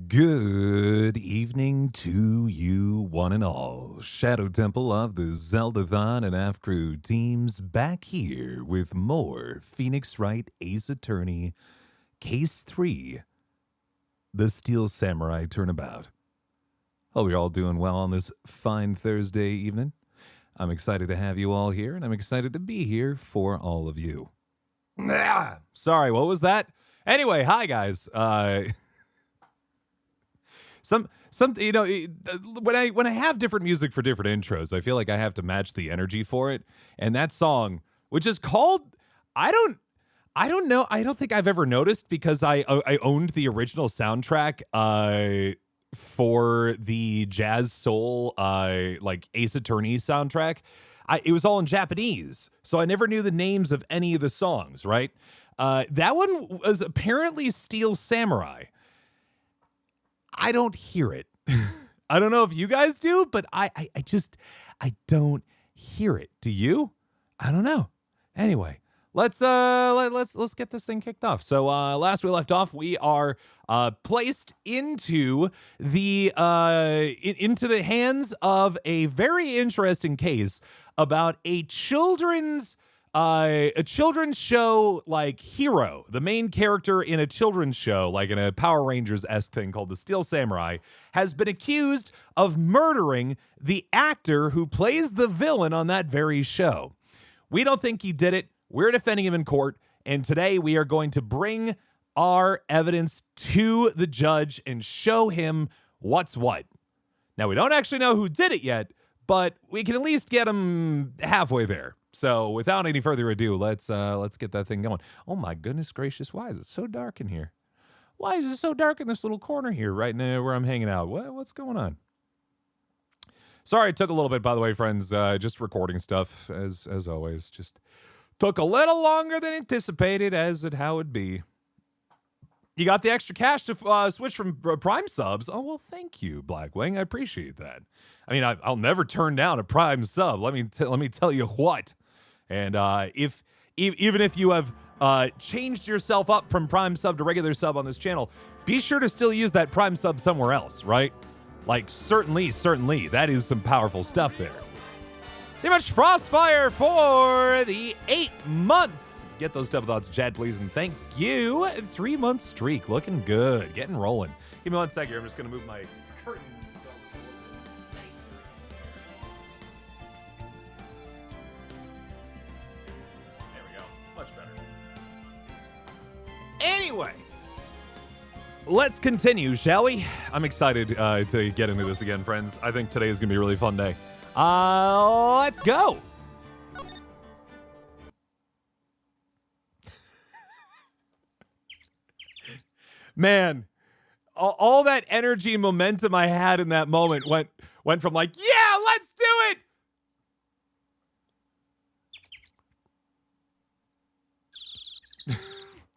Good evening to you, one and all. Shadow Temple of the Zeldathon and AF Crew teams back here with more Phoenix Wright Ace Attorney, Case 3, The Steel Samurai Turnabout. Hope you're all doing well on this fine Thursday evening. I'm excited to have you all here, and I'm excited to be here for all of you. Sorry, what was that? Anyway, hi guys. Some you know, when I have different music for different intros, I feel like I have to match the energy for it. And that song, which is called, I don't know, I don't think I've ever noticed because I owned the original soundtrack for the jazz soul like Ace Attorney soundtrack. It was all in Japanese, so I never knew the names of any of the songs, right? That one was apparently Steel Samurai. I don't hear it. I don't know if you guys do, but I don't hear it. Do you? I don't know. Anyway, let's get this thing kicked off. So last we left off, we are placed into the hands of a very interesting case about a children's show, like hero, the main character in a children's show, like in a Power Rangers-esque thing called the Steel Samurai, has been accused of murdering the actor who plays the villain on that very show. We don't think he did it. We're defending him in court, and today we are going to bring our evidence to the judge and show him what's what. Now, we don't actually know who did it yet, but we can at least get him halfway there. So without any further ado, let's get that thing going. Oh my goodness gracious, why is it so dark in here? Why is it so dark in this little corner here right now where I'm hanging out? What's going on? Sorry, it took a little bit, by the way, friends. Just recording stuff, as always. Just took a little longer than anticipated, as how it would be. You got the extra cash to switch from Prime subs. Oh, well, thank you, Blackwing. I appreciate that. I mean, I'll never turn down a Prime sub. Let me tell you what. And even if you have changed yourself up from Prime sub to regular sub on this channel, be sure to still use that Prime sub somewhere else, right? Like, certainly, that is some powerful stuff there. Too much Frostfire for the 8 months. Get those double thoughts, Chad, please, and thank you. 3-month streak, looking good, getting rolling. Give me 1 second here. I'm just gonna move my curtains. So nice. There we go, much better. Anyway, let's continue, shall we? I'm excited to get into this again, friends. I think today is gonna be a really fun day. Let's go. Man, all that energy and momentum I had in that moment went from like, yeah, let's do it.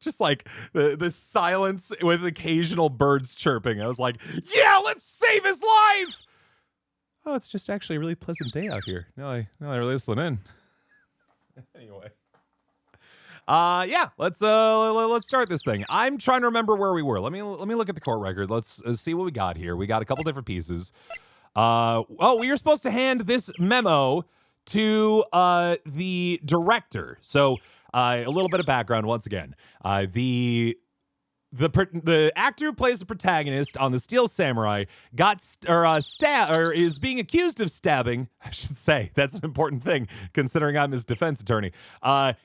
Just like the silence with occasional birds chirping. I was like, yeah, let's save his life. Oh, it's just actually a really pleasant day out here. Now I really listen in. Anyway. Yeah, let's start this thing. I'm trying to remember where we were. Let me look at the court record. Let's see what we got here. We got a couple different pieces. We were supposed to hand this memo to the director. So a little bit of background once again. The actor who plays the protagonist on the Steel Samurai is being accused of stabbing. I should say that's an important thing considering I'm his defense attorney.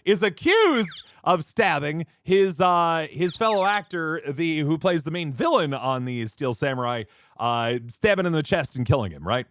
Is accused of stabbing his fellow actor, who plays the main villain on the Steel Samurai, stabbing him in the chest and killing him. Right.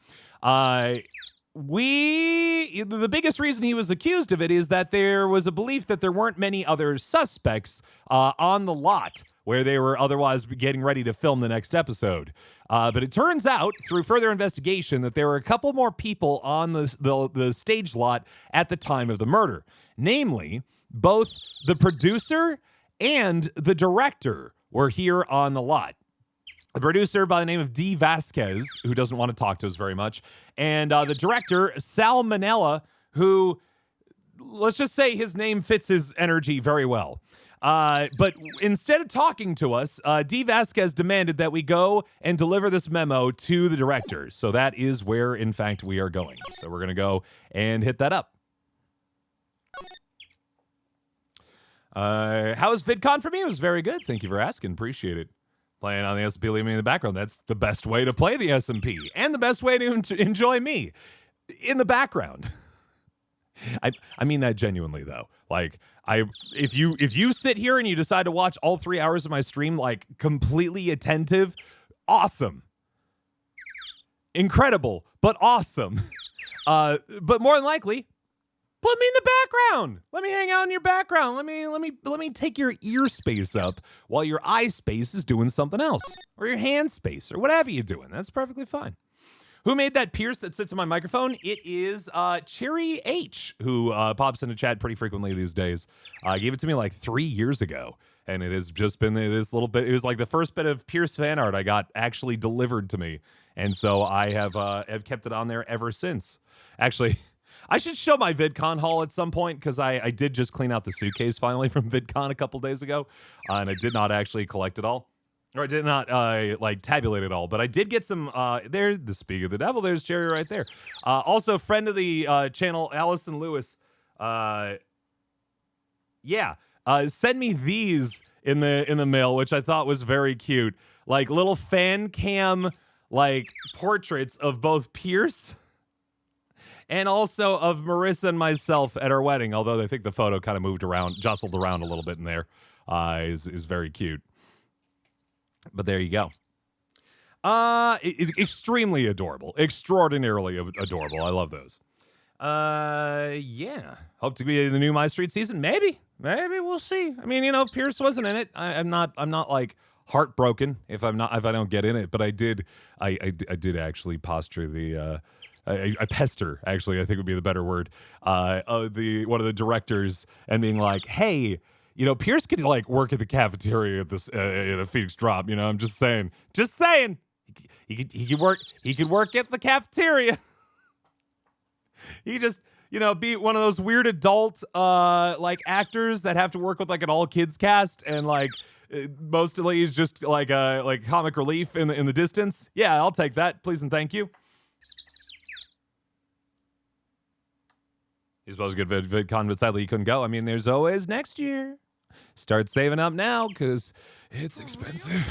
The biggest reason he was accused of it is that there was a belief that there weren't many other suspects on the lot where they were otherwise getting ready to film the next episode. But it turns out, through further investigation, that there were a couple more people on the stage lot at the time of the murder. Namely, both the producer and the director were here on the lot. A producer by the name of D. Vasquez, who doesn't want to talk to us very much, and the director, Sal Manella, who, let's just say his name fits his energy very well. But instead of talking to us, D. Vasquez demanded that we go and deliver this memo to the director. So that is where, in fact, we are going. So we're going to go and hit that up. How was VidCon for me? It was very good. Thank you for asking. Appreciate it. Playing on the SMP, leaving me in the background. That's the best way to play the SMP and the best way to enjoy me in the background. I mean that genuinely though. Like if you sit here and you decide to watch all 3 hours of my stream like completely attentive, awesome. Incredible, but awesome. But more than likely, put me in the background. Let me hang out in your background. Let me take your ear space up while your eye space is doing something else. Or your hand space or whatever you're doing. That's perfectly fine. Who made that pierce that sits on my microphone? It is Cherry H, who pops into chat pretty frequently these days. Gave it to me like 3 years ago, and it has just been this little bit. It was like the first bit of Pierce fan art I got actually delivered to me, and so I have kept it on there ever since. Actually, I should show my VidCon haul at some point because I did just clean out the suitcase finally from VidCon a couple days ago, and I did not actually collect it all. Or I did not, like, tabulate it all. But I did get some, there's the Speak of the Devil. There's Jerry right there. Also, friend of the channel, Allison Lewis. Send me these in the mail, which I thought was very cute. Like, little fan cam, like, portraits of both Pierce and also of Marissa and myself at our wedding. Although I think the photo kind of jostled around a little bit in there. Is very cute. But there you go. Extremely adorable. Extraordinarily adorable. I love those. Yeah. Hope to be in the new My Street season. Maybe we'll see. I mean, Pierce wasn't in it. I'm not like heartbroken if I don't get in it. But I did actually posture the I pester, actually, I think would be the better word. One of the directors and being like, hey, Pierce could like work at the cafeteria at this in a Phoenix Drop. I'm just saying. He could work at the cafeteria. He could just be one of those weird adult like actors that have to work with like an all kids cast and like mostly he's just like comic relief in the distance. Yeah, I'll take that, please and thank you. He's supposed to get VidCon, but sadly he couldn't go. I mean, there's always next year. Start saving up now, because it's expensive.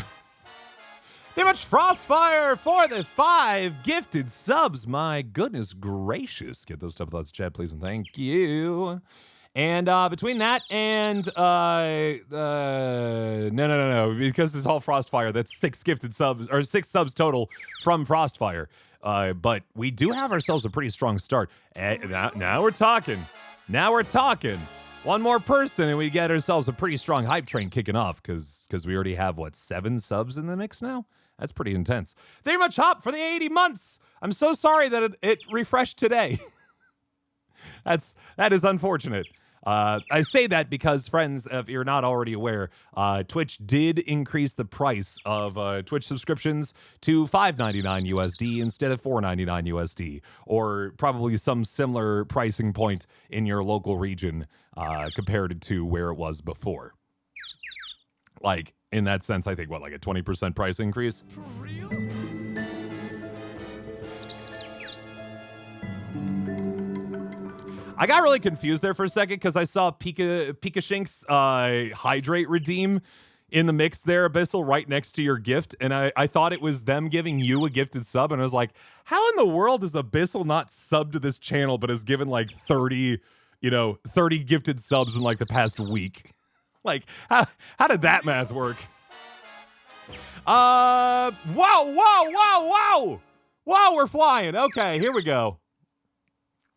Very much Frostfire for the 5 gifted subs. My goodness gracious. Get those thoughts, chat, please, and thank you. And between that and no, because it's all Frostfire. That's 6 gifted subs, or 6 subs total from Frostfire. But we do have ourselves a pretty strong start. Now we're talking. One more person, and we get ourselves a pretty strong hype train kicking off, because we already have, 7 subs in the mix now? That's pretty intense. Very much Hop for the 80 months. I'm so sorry that it refreshed today. That is unfortunate. I say that because, friends, if you're not already aware, Twitch did increase the price of Twitch subscriptions to $5.99 USD instead of $4.99 USD, or probably some similar pricing point in your local region compared to where it was before. Like, in that sense, I think, like a 20% price increase? For real? I got really confused there for a second because I saw Pikashink's Hydrate Redeem in the mix there, Abyssal, right next to your gift, and I thought it was them giving you a gifted sub, and I was like, how in the world is Abyssal not subbed to this channel but has given like 30 gifted subs in like the past week? Like, how did that math work? Wow, we're flying. Okay, here we go.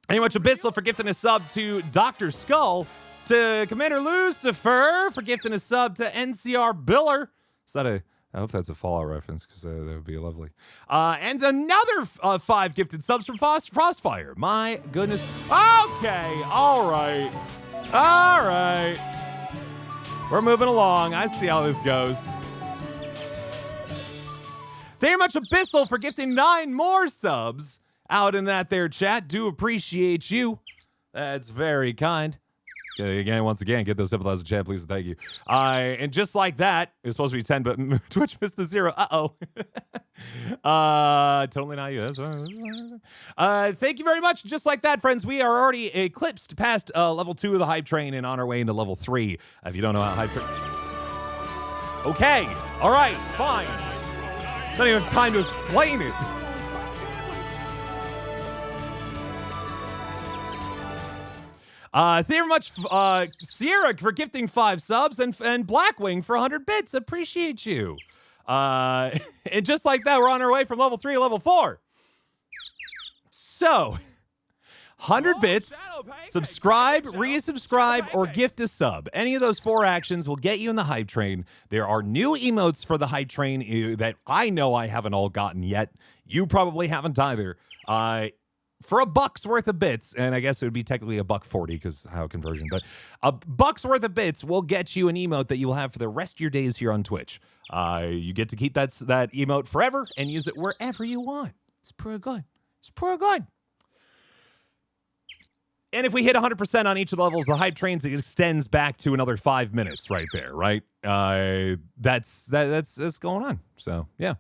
Very much Abyssal for gifting a sub to Dr. Skull, to Commander Lucifer for gifting a sub to NCR Biller. Is that I hope that's a Fallout reference, because that would be lovely. And another 5 gifted subs from Frostfire. My goodness. Okay, all right. We're moving along. I see how this goes. Very much Abyssal for gifting 9 more subs out in that there chat. Do appreciate you. That's very kind. Again, once again, get those sympathize in chat, please, and thank you. And just like that, it was supposed to be 10, but Twitch missed the 0. Uh-oh. Totally not you. That's thank you very much. Just like that, friends, we are already eclipsed past level 2 of the hype train and on our way into level 3. If you don't know how hype train... Okay. All right. Fine. Not even time to explain it. Thank you very much, Sierra, for gifting 5 subs and Blackwing for 100 bits. Appreciate you. And just like that, we're on our way from level 3 to level 4. So, 100 bits, subscribe, resubscribe, or gift a sub. Any of those 4 actions will get you in the hype train. There are new emotes for the hype train that I know I haven't all gotten yet. You probably haven't either. For $1 worth of bits, and I guess it would be technically $1.40 because how conversion, but $1 worth of bits will get you an emote that you will have for the rest of your days here on Twitch. You get to keep that emote forever and use it wherever you want. It's pretty good. It's pretty good. And if we hit 100% on each of the levels, the hype trains, it extends back to another 5 minutes right there, right? That's going on. So yeah.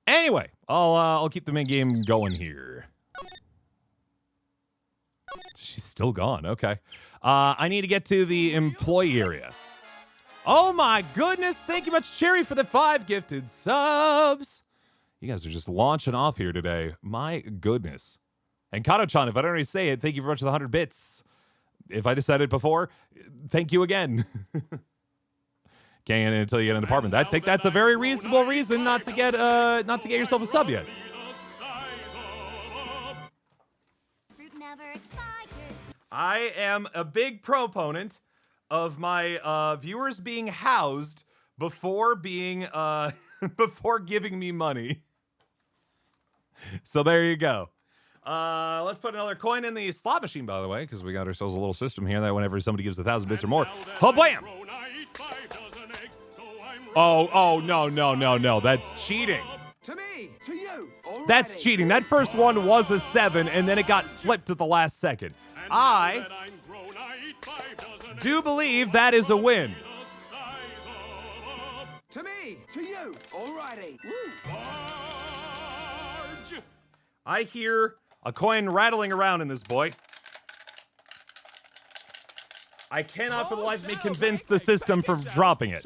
Anyway, I'll keep the main game going here. She's still gone. Okay. I need to get to the employee area. Oh my goodness. Thank you much, Cherry, for the 5 gifted subs. You guys are just launching off here today. My goodness. And Kato-chan, if I don't already say it, thank you very much for the 100 bits. If I said it before, thank you again. Can't until you get an apartment. I think that's a very reasonable reason not to get yourself a sub yet. I am a big proponent of my viewers being housed before being before giving me money. So there you go. Let's put another coin in the slot machine, by the way, because we got ourselves a little system here that whenever somebody gives 1,000 bits or more, oh bam! Oh no, that's cheating. To me, to you. Alrighty. That's cheating. That first one was a 7, and then it got flipped at the last second. I do believe that is a win. To me, to you. Alrighty. I hear a coin rattling around in this boy. I cannot for the life of me convince the system for dropping it.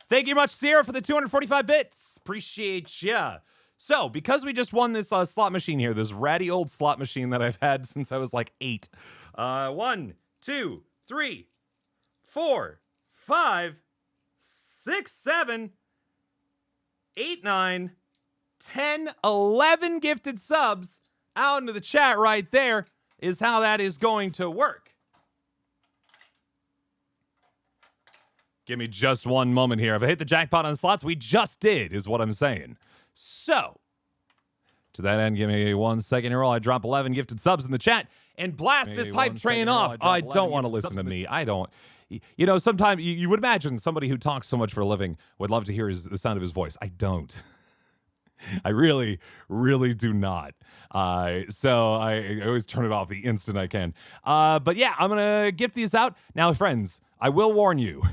Thank you much, Sierra, for the 245 bits. Appreciate ya. So, because we just won this slot machine here, this ratty old slot machine that I've had since I was like 8. 1, 2, 3, 4, 5, 6, 7, 8, 9, 10, 11 gifted subs out into the chat right there is how that is going to work. Give me just one moment here. If I hit the jackpot on the slots, we just did, is what I'm saying. So, to that end, give me 1 second here while I drop 11 gifted subs in the chat and blast this hype train off. I don't want to listen to me. I don't. You know, sometimes you would imagine somebody who talks so much for a living would love to hear the sound of his voice. I don't. I really, really do not. So I always turn it off the instant I can. But yeah, I'm going to gift these out. Now, friends, I will warn you.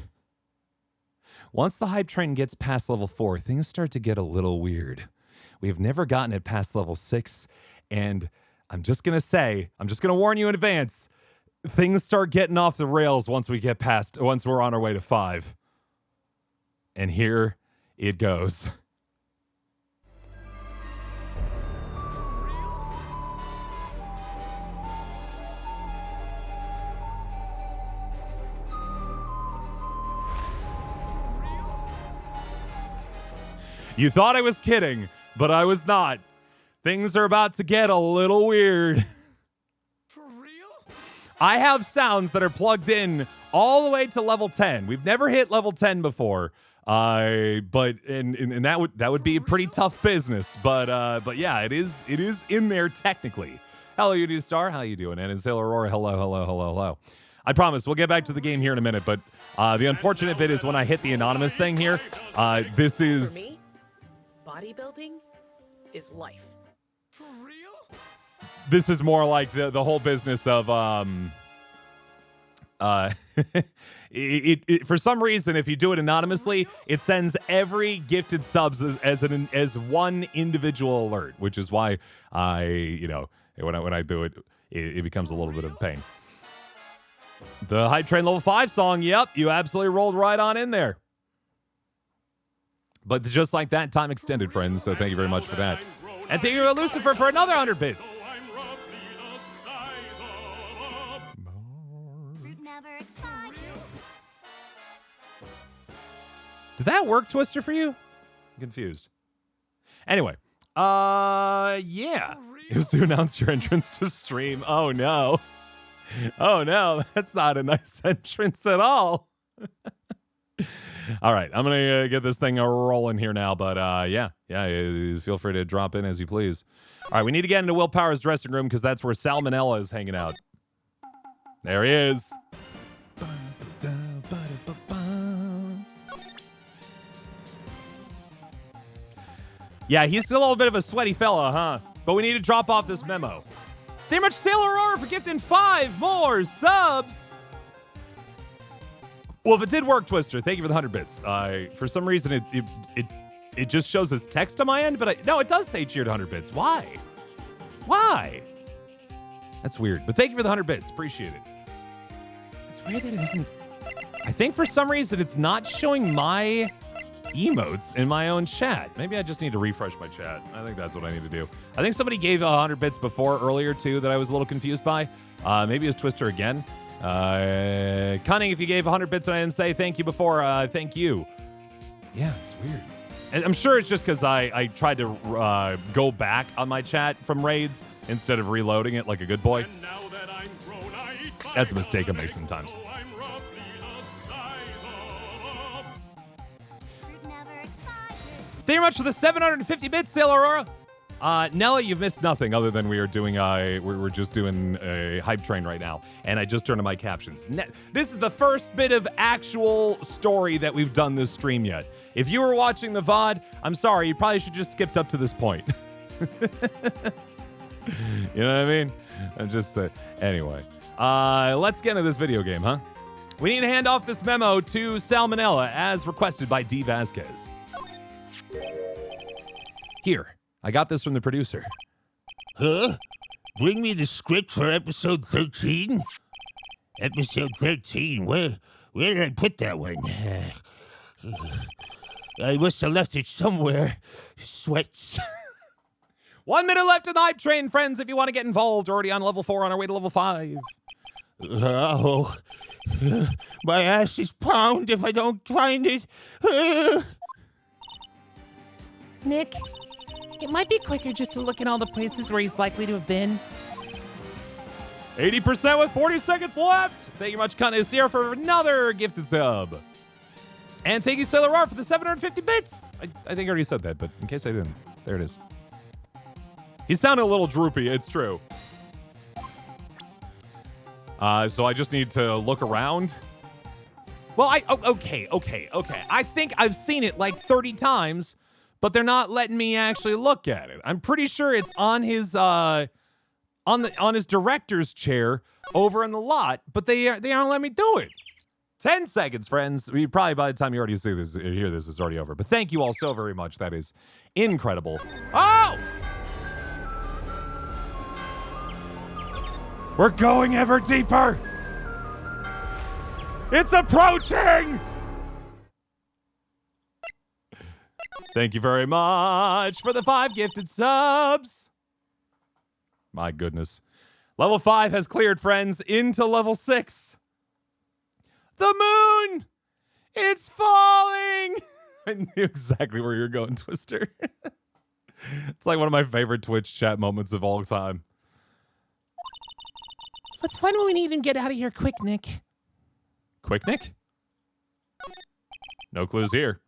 Once the hype train gets past level 4, things start to get a little weird. We have never gotten it past level 6, and I'm just going to warn you in advance, things start getting off the rails once we're on our way to 5. And here it goes. You thought I was kidding, but I was not. Things are about to get a little weird. For real? I have sounds that are plugged in all the way to level 10. We've never hit level 10 before. But that would be a pretty tough business. But yeah, it is in there technically. Hello, you new star. How you doing? And Sailor Aurora. Hello. I promise we'll get back to the game here in a minute. But the unfortunate bit is when I hit the anonymous thing here. This is. For me, bodybuilding is life. For real? This is more like the whole business of it for some reason, if you do it anonymously, it sends every gifted subs as one individual alert, which is why when I do it, it becomes a little bit of a pain. The Hype Train level 5 song, yep, you absolutely rolled right on in there. But just like that, time extended, friends, so thank you very much for that. And thank you to Lucifer for another 100 bits. Fruit never expires. Did that work, Twister, for you? I'm confused. Anyway, yeah. It was to announce your entrance to stream. Oh, no. Oh, no. That's not a nice entrance at all. All right. I'm going to get this thing rolling here now. But, yeah, feel free to drop in as you please. All right. We need to get into Will Power's dressing room because that's where Salmonella is hanging out. There he is. Yeah, he's still a little bit of a sweaty fella, huh? But we need to drop off this memo. Thank you much, Sailor Aurora, for gifting 5 more subs. Well, if it did work, Twister, thank you for the 100 bits. For some reason, it just shows as text on my end, but no, it does say cheered 100 bits. Why? Why? That's weird. But thank you for the 100 bits. Appreciate it. It's weird that it isn't. I think for some reason it's not showing my emotes in my own chat. Maybe I just need to refresh my chat. I think that's what I need to do. I think somebody gave 100 bits before earlier too that I was a little confused by. Maybe it was Twister again. Cunning, if you gave 100 bits and I didn't say thank you before, thank you. Yeah, it's weird. And I'm sure it's just because I tried to go back on my chat from raids instead of reloading it like a good boy. That's a mistake I make sometimes. Thank you very much for the 750 bits, Sailor Aurora. Nella, you've missed nothing other than we are doing we're just doing a hype train right now, and I just turned to my captions. This is the first bit of actual story that we've done this stream yet. If you were watching the VOD, I'm sorry, you probably should just skipped up to this point. You know what I mean? I'm just anyway. Let's get into this video game, huh? We need to hand off this memo to Salmonella as requested by D. Vasquez. Here, I got this from the producer. Huh? Bring me the script for episode 13? Episode 13? Where did I put that one? I must have left it somewhere. Sweats. 1 minute left in the hype train, friends, if you want to get involved. We're already on level 4 on our way to level 5. Oh, my ass is pound if I don't find it. Nick, it might be quicker just to look in all the places where he's likely to have been. 80% with 40 seconds left. Thank you much, Cunt Sierra, for another gifted sub. And thank you, Sailor R, for the 750 bits. I think I already said that, but in case I didn't, there it is. He sounded a little droopy, it's true. So I just need to look around. Well, okay. I think I've seen it like 30 times, but they're not letting me actually look at it. I'm pretty sure it's on his on his director's chair over in the lot, but they aren't letting me do it. 10 seconds, friends. Probably by the time you already see this, hear this, is already over. But thank you all so very much. That is incredible. Oh! We're going ever deeper. It's approaching. Thank you very much for the 5 gifted subs. My goodness. Level 5 has cleared, friends, into level 6. The moon! It's falling! I knew exactly where you're going, Twister. It's like one of my favorite Twitch chat moments of all time. Let's find what we need and get out of here quick, Nick. Quick, Nick? No clues here.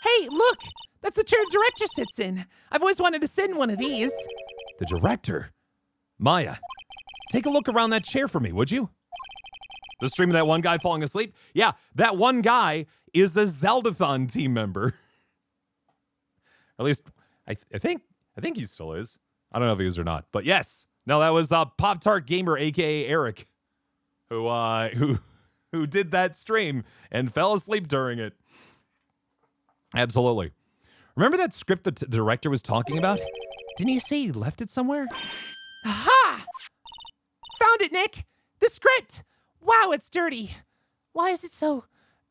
Hey, look! That's the chair the director sits in. I've always wanted to sit in one of these. The director? Maya, take a look around that chair for me, would you? The stream of that one guy falling asleep? Yeah, that one guy is a Zeldathon team member. At least, I think he still is. I don't know if he is or not, but yes. No, that was Pop-Tart Gamer, a.k.a. Eric. who did that stream and fell asleep during it. Absolutely. Remember that script that the director was talking about? Didn't you say he left it somewhere? Aha! Found it, Nick! The script! Wow, it's dirty. Why is it so...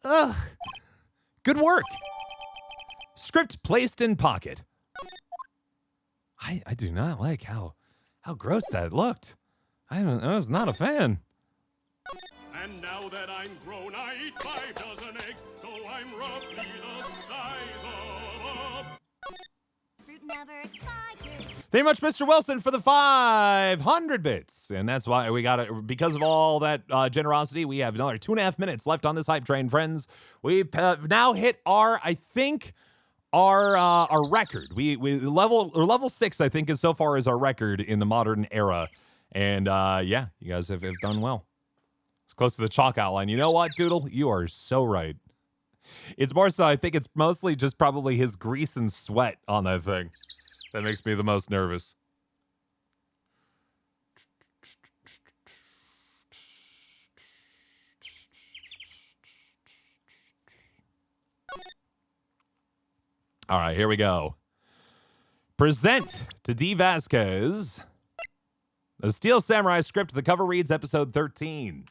Ugh. Good work. Script placed in pocket. I do not like how gross that looked. I was not a fan. And now that I'm grown, I eat 5 dozen eggs, so I'm roughly the size of a... Fruit never expires. Thank you much, Mr. Wilson, for the 500 bits. And that's why we got it. Because of all that generosity, we have another 2.5 minutes left on this hype train, friends. We've now hit our record. We level 6, I think, is so far is our record in the modern era. And yeah, you guys have done well. It's close to the chalk outline. You know what, Doodle? You are so right. It's more so, I think it's mostly just probably his grease and sweat on that thing that makes me the most nervous. All right, here we go. Present to D. Vasquez the Steel Samurai script. The cover reads episode 13.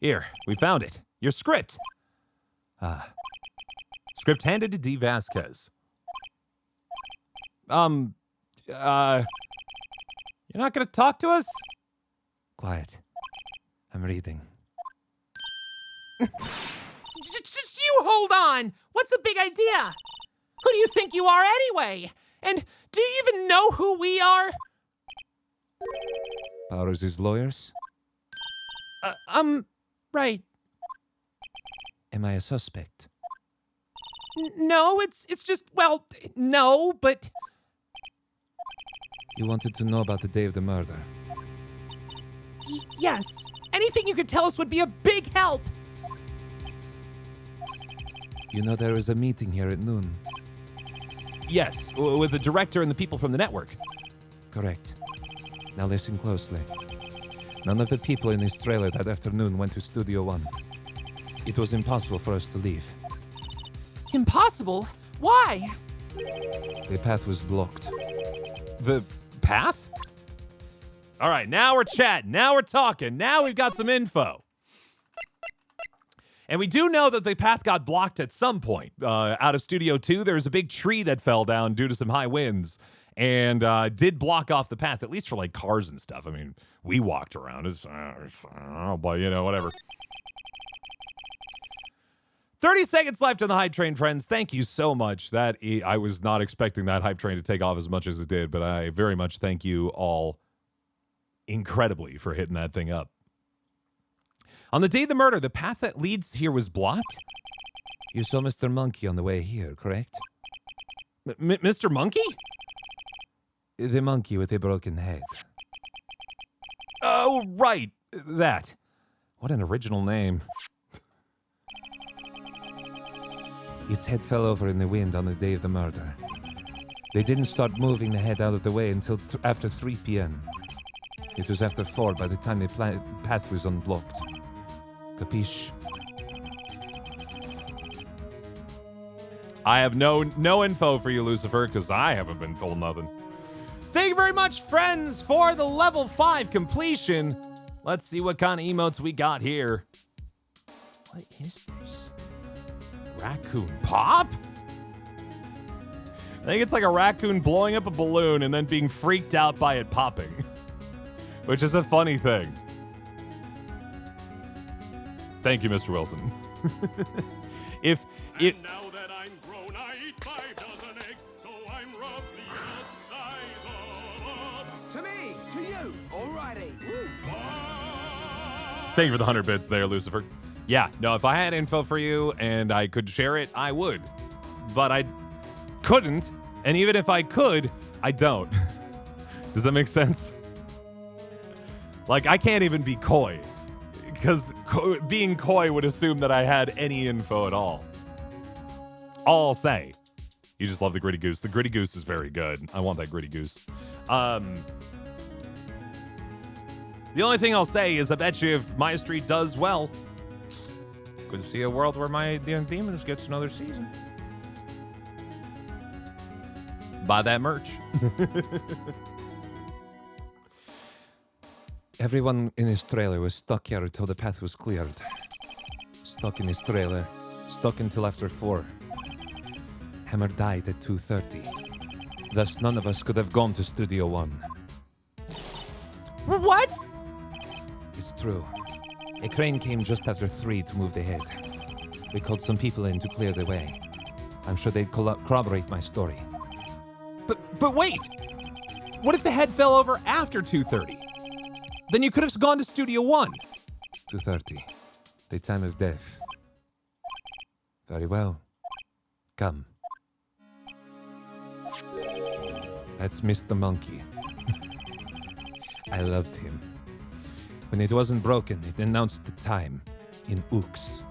Here, we found it. Your script. Script handed to D. Vasquez. You're not gonna talk to us? Quiet. I'm reading. Just you hold on! What's the big idea? Who do you think you are anyway? And do you even know who we are? Powers is lawyers? Right. Am I a suspect? No, it's just, well, no, but... You wanted to know about the day of the murder. Yes. Anything you could tell us would be a big help. You know there was a meeting here at noon. Yes, with the director and the people from the network. Correct. Now listen closely. None of the people in this trailer that afternoon went to Studio One. It was impossible for us to leave. Impossible? Why? The path was blocked. The path? All right, now we're chatting. Now we're talking. Now we've got some info. And we do know that the path got blocked at some point. Out of Studio 2, there was a big tree that fell down due to some high winds and did block off the path, at least for like cars and stuff. I mean, we walked around. It's, I don't know, but you know, whatever. 30 seconds left on the hype train, friends. Thank you so much. I was not expecting that hype train to take off as much as it did, but I very much thank you all incredibly for hitting that thing up. On the day of the murder, the path that leads here was blocked? You saw Mr. Monkey on the way here, correct? Mr. Monkey? The monkey with a broken head. Oh, right. That. What an original name. Its head fell over in the wind on the day of the murder. They didn't start moving the head out of the way until after 3 p.m. It was after 4 by the time the path was unblocked. Capiche? I have no info for you, Lucifer, because I haven't been told nothing. Thank you very much, friends, for the level 5 completion. Let's see what kind of emotes we got here. What is this? Raccoon pop? I think it's like a raccoon blowing up a balloon and then being freaked out by it popping, which is a funny thing. Thank you, Mr. Wilson. If it. Now that I'm grown, I eat 5 dozen eggs, so I'm roughly the size of To me, to you. Alrighty. Thank you for the 100 bits there, Lucifer. Yeah, no, if I had info for you and I could share it, I would. But I couldn't, and even if I could, I don't. Does that make sense? Like, I can't even be coy, because being coy would assume that I had any info at all. All I'll say, you just love the Gritty Goose. The Gritty Goose is very good. I want that Gritty Goose. The only thing I'll say is I bet you if Maya Street does well, could see a world where My Young Demons gets another season. Buy that merch. Everyone in his trailer was stuck here until the path was cleared. Stuck in his trailer. Stuck until after 4. Hammer died at 2:30. Thus, none of us could have gone to Studio 1. What? It's true. A crane came just after 3 to move the head. We called some people in to clear the way. I'm sure they'd corroborate my story. But wait! What if the head fell over after 2:30? Then you could have gone to Studio 1. 2:30. The time of death. Very well. Come. That's Mr. Monkey. I loved him. When it wasn't broken, it announced the time in ooks.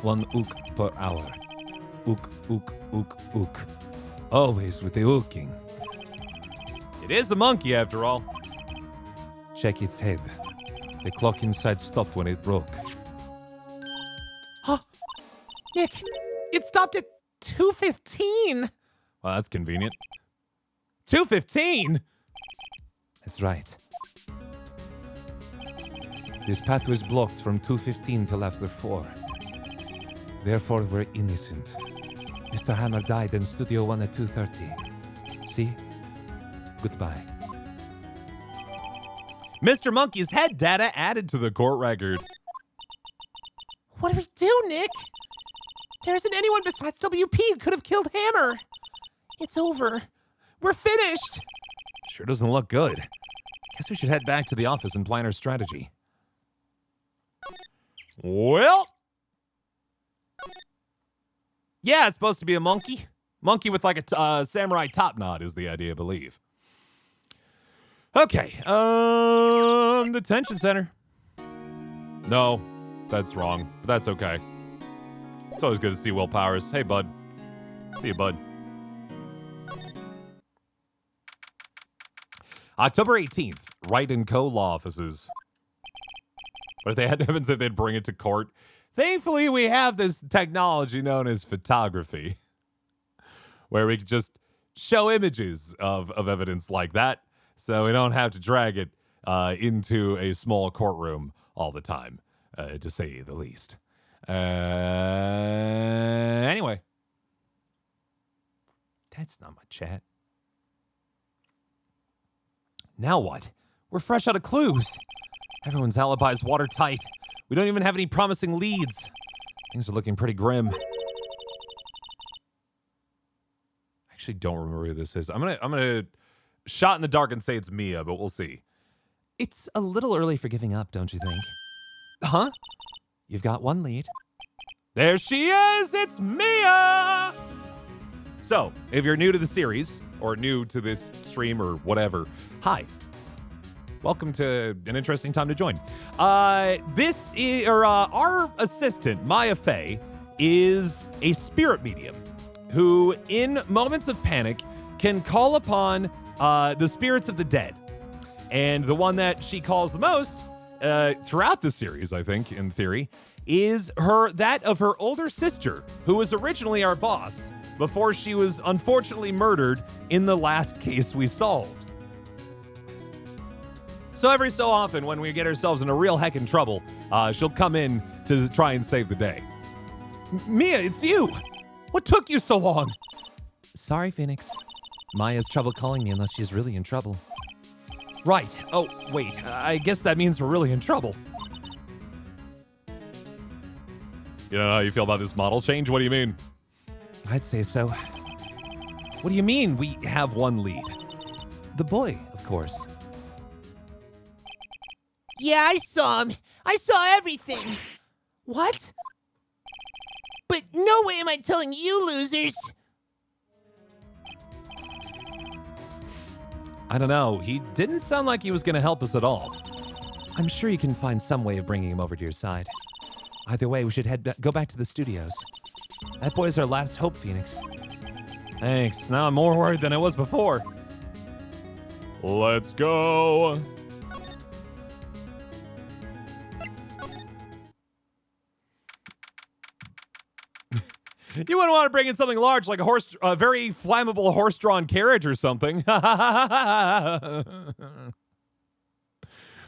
1 ook per hour. Ook, ook, ook, ook. Always with the ooking. It is a monkey, after all. Check its head. The clock inside stopped when it broke. Huh? Nick, it stopped at 2:15. Well, that's convenient. 2:15? That's right. This path was blocked from 2:15 till after 4. Therefore, we're innocent. Mr. Hammer died in Studio 1 at 2:30. See? Goodbye. Mr. Monkey's head data added to the court record. What do we do, Nick? There isn't anyone besides WP who could have killed Hammer. It's over. We're finished. Sure doesn't look good. Guess we should head back to the office and plan our strategy. Well. Yeah, it's supposed to be a monkey. Monkey with like a samurai top knot is the idea, I believe. Okay, detention center. No, that's wrong, but that's okay. It's always good to see Will Powers. Hey, bud. See you, bud. October 18th, Wright & Co. law offices. But if they had evidence that they'd bring it to court. Thankfully, we have this technology known as photography, where we can just show images of evidence like that, so we don't have to drag it into a small courtroom all the time, to say the least. Anyway. That's not my chat. Now what? We're fresh out of clues. Everyone's alibi is watertight. We don't even have any promising leads. Things are looking pretty grim. I actually don't remember who this is. I'm gonna shot in the dark and say it's Mia, but we'll see. It's a little early for giving up, don't you think? Huh? You've got one lead. There she is! It's Mia! So, if you're new to the series, or new to this stream or whatever, hi. Welcome to an interesting time to join. Our assistant, Maya Fey, is a spirit medium who, in moments of panic, can call upon the spirits of the dead. And the one that she calls the most throughout the series, I think, in theory, is that of her older sister, who was originally our boss before she was unfortunately murdered in the last case we solved. So every so often, when we get ourselves in a real heckin' trouble, she'll come in to try and save the day. Mia, it's you! What took you so long? Sorry, Phoenix. Maya's trouble calling me unless she's really in trouble. Right. Oh, wait. I guess that means we're really in trouble. You know how you feel about this model change? What do you mean? I'd say so. What do you mean we have one lead? The boy, of course. Yeah, I saw him. I saw everything. What? But no way am I telling you losers. I don't know. He didn't sound like he was going to help us at all. I'm sure you can find some way of bringing him over to your side. Either way, we should go back to the studios. That boy's our last hope, Phoenix. Thanks. Now I'm more worried than I was before. Let's go. You wouldn't want to bring in something large like a very flammable horse-drawn carriage or something.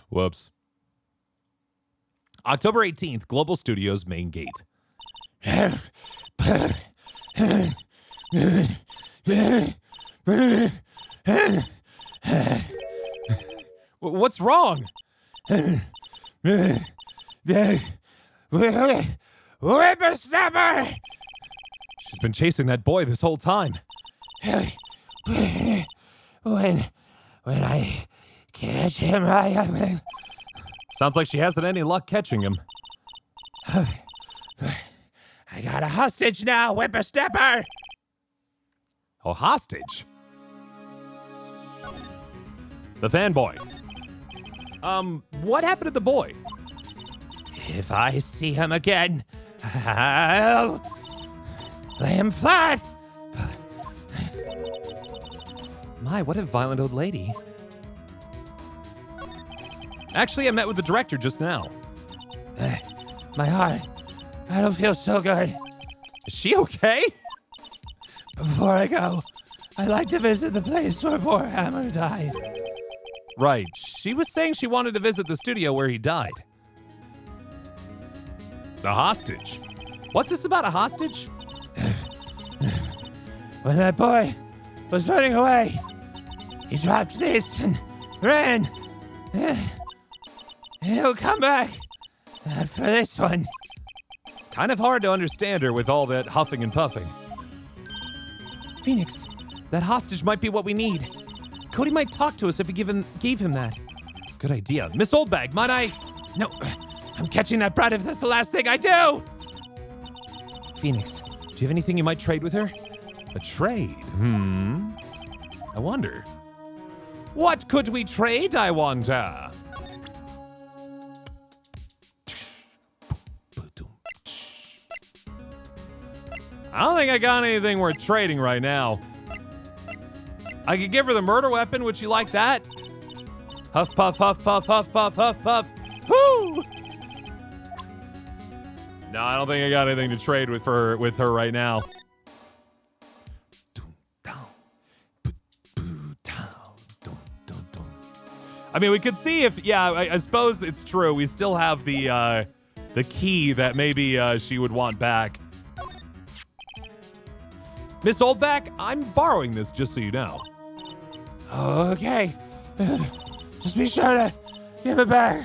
Whoops. October 18th, Global Studios main gate. What's wrong? Whippersnapper! She's been chasing that boy this whole time. When I catch him, I Sounds like she hasn't any luck catching him. I got a hostage now, whippersnapper! A hostage? The fanboy. What happened to the boy? If I see him again, I'll lay him flat. My, what a violent old lady. Actually, I met with the director just now. My heart, I don't feel so good. Is she okay? Before I go, I'd like to visit the place where poor Hammer died. Right. She was saying she wanted to visit the studio where he died. The hostage. What's this about a hostage? When that boy was running away, he dropped this and ran. He'll come back. Not for this one. It's kind of hard to understand her with all that huffing and puffing. Phoenix, that hostage might be what we need. Cody might talk to us if we gave him that. Good idea. Miss Oldbag, might I? No, I'm catching that brat if that's the last thing I do. Phoenix, do you have anything you might trade with her? A trade? I wonder. What could we trade, I wonder? I don't think I got anything worth trading right now. I could give her the murder weapon. Would you like that? Huff, puff, huff, puff, huff, puff, huff, puff. Whoo! No, I don't think I got anything to trade with her right now. I mean, we could see if, yeah, I suppose it's true. We still have the key that maybe she would want back. Miss Oldback, I'm borrowing this just so you know. Okay. Just be sure to give it back.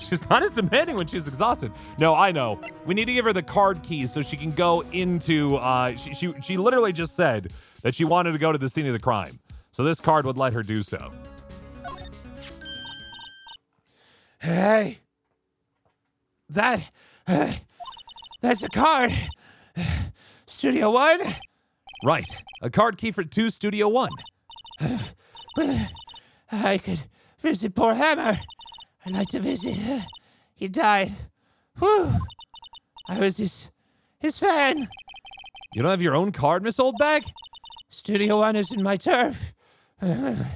She's not as demanding when she's exhausted. No, I know. We need to give her the card keys so she can go into, she literally just said that she wanted to go to the scene of the crime. So this card would let her do so. Hey. That's a card. Studio One? Right. A card key for 2 Studio One. But I could visit poor Hammer. I'd like to visit. He died. Whew. I was his fan. You don't have your own card, Miss Oldbag? Studio One isn't my turf. You'll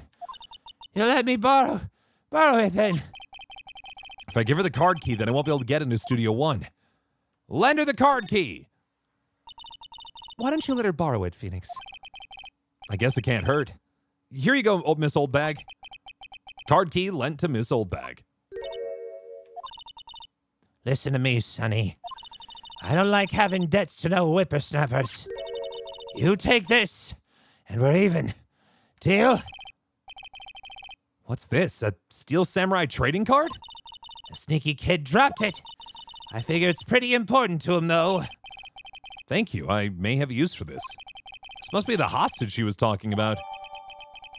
let me borrow it then. If I give her the card key, then I won't be able to get into Studio One. Lend her the card key. Why don't you let her borrow it, Phoenix? I guess it can't hurt. Here you go, Miss Oldbag. Card key lent to Miss Oldbag. Listen to me, Sonny. I don't like having debts to no whippersnappers. You take this, and we're even. Deal? What's this? A Steel Samurai trading card? The sneaky kid dropped it. I figure it's pretty important to him, though. Thank you. I may have use for this. This must be the hostage she was talking about.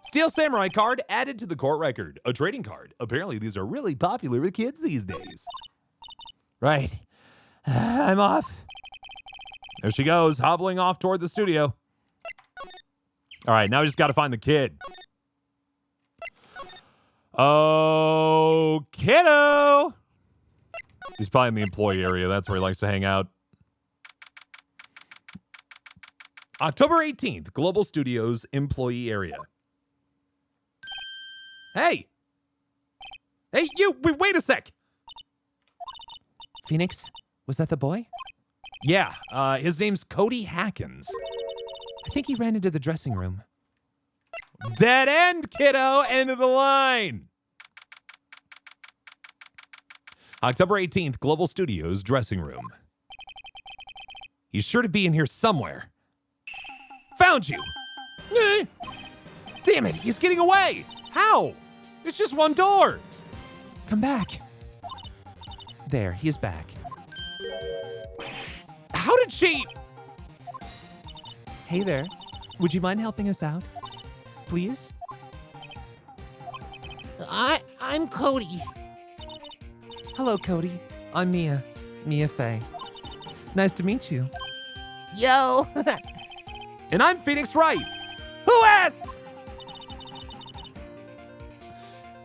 Steel Samurai card added to the court record. A trading card. Apparently these are really popular with kids these days. Right. I'm off. There she goes, hobbling off toward the studio. All right, now we just got to find the kid. Oh, kiddo! He's probably in the employee area. That's where he likes to hang out. October 18th, Global Studios employee area. Hey! Hey, you! Wait a sec! Phoenix, was that the boy? Yeah, his name's Cody Hackins. I think he ran into the dressing room. Dead end, kiddo. End of the line. October 18th, Global Studios dressing room. He's sure to be in here somewhere. Found you. Damn it, he's getting away. How? It's just one door. Come back. There, he's back. How did she? Hey there. Would you mind helping us out? Please? I'm Cody. Hello, Cody. I'm Mia. Mia Fey. Nice to meet you. Yo. And I'm Phoenix Wright. Who asked?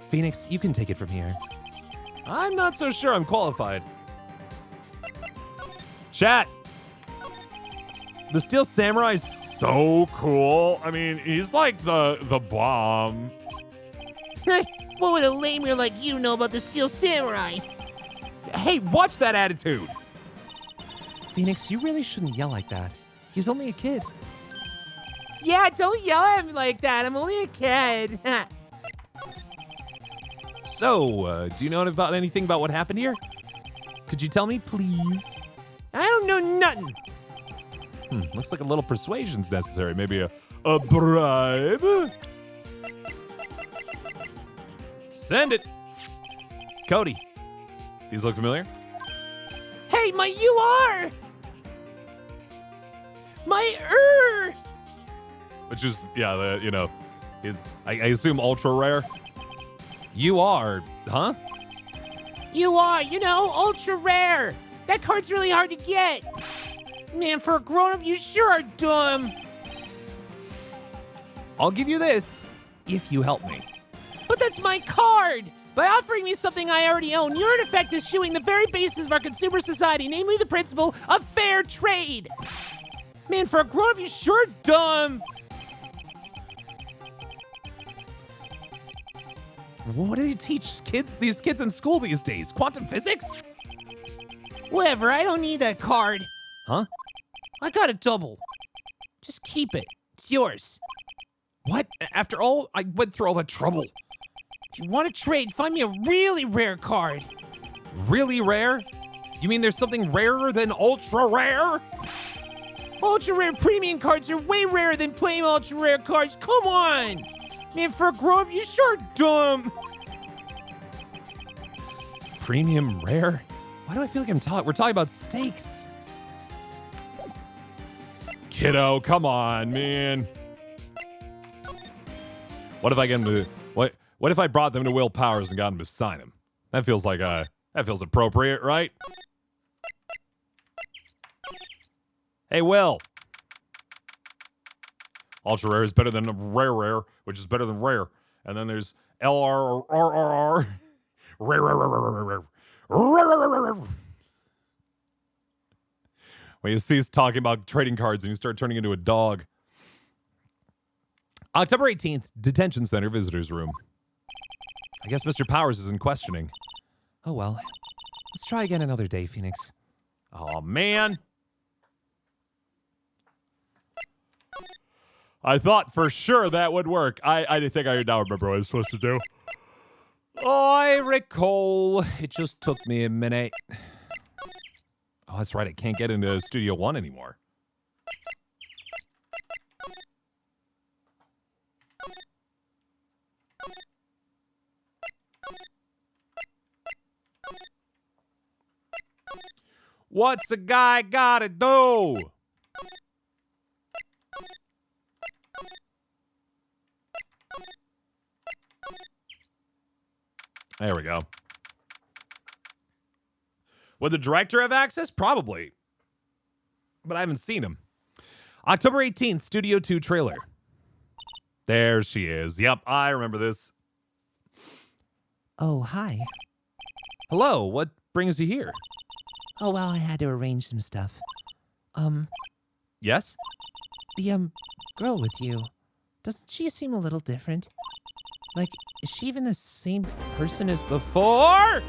Phoenix, you can take it from here. I'm not so sure I'm qualified. Chat. The Steel Samurai's so cool. I mean, he's like the bomb. What would a lamer like you know about the Steel Samurai? Hey, watch that attitude. Phoenix, you really shouldn't yell like that. He's only a kid. Yeah, don't yell at me like that. I'm only a kid. So, do you know anything about what happened here? Could you tell me, please? I don't know nothing. Looks like a little persuasion's necessary. Maybe a bribe? Send it. Cody, these look familiar? Hey, my UR! Which is, yeah, I assume ultra rare. You are, huh? UR, ultra rare. That card's really hard to get. Man, for a grown-up, you sure are dumb. I'll give you this if you help me. But that's my card. By offering me something I already own, you're in effect eschewing the very basis of our consumer society, namely the principle of fair trade. Man, for a grown-up, you sure are dumb. What do you teach these kids in school these days? Quantum physics? Whatever, I don't need that card. Huh? I got a double. Just keep it. It's yours. What? After all, I went through all that trouble. If you want to trade, find me a really rare card. Really rare? You mean there's something rarer than ultra rare? Ultra rare premium cards are way rarer than plain ultra rare cards. Come on. Man, for a grown-up, you sure are dumb. Premium rare? Why do I feel like we're talking about steaks? Kiddo, come on, man. What if I get him to what if I brought them to Will Powers and got him to sign him? That feels appropriate, right? Hey, Will. Ultra rare is better than rare, which is better than rare. And then there's LRRRR. Rare. When you see us talking about trading cards and you start turning into a dog. October 18th, Detention Center Visitors Room. I guess Mr. Powers is in questioning. Oh well. Let's try again another day, Phoenix. Oh man. I thought for sure that would work. I didn't think I now remember what I was supposed to do. I recall. It just took me a minute. Oh, that's right. I can't get into Studio One anymore. What's a guy gotta do? There we go. Would the director have access? Probably. But I haven't seen him. October 18th, Studio 2 trailer. There she is. Yep, I remember this. Oh, hi. Hello, what brings you here? Oh, well, I had to arrange some stuff. Yes? The, girl with you, doesn't she seem a little different? Like, is she even the same person as before?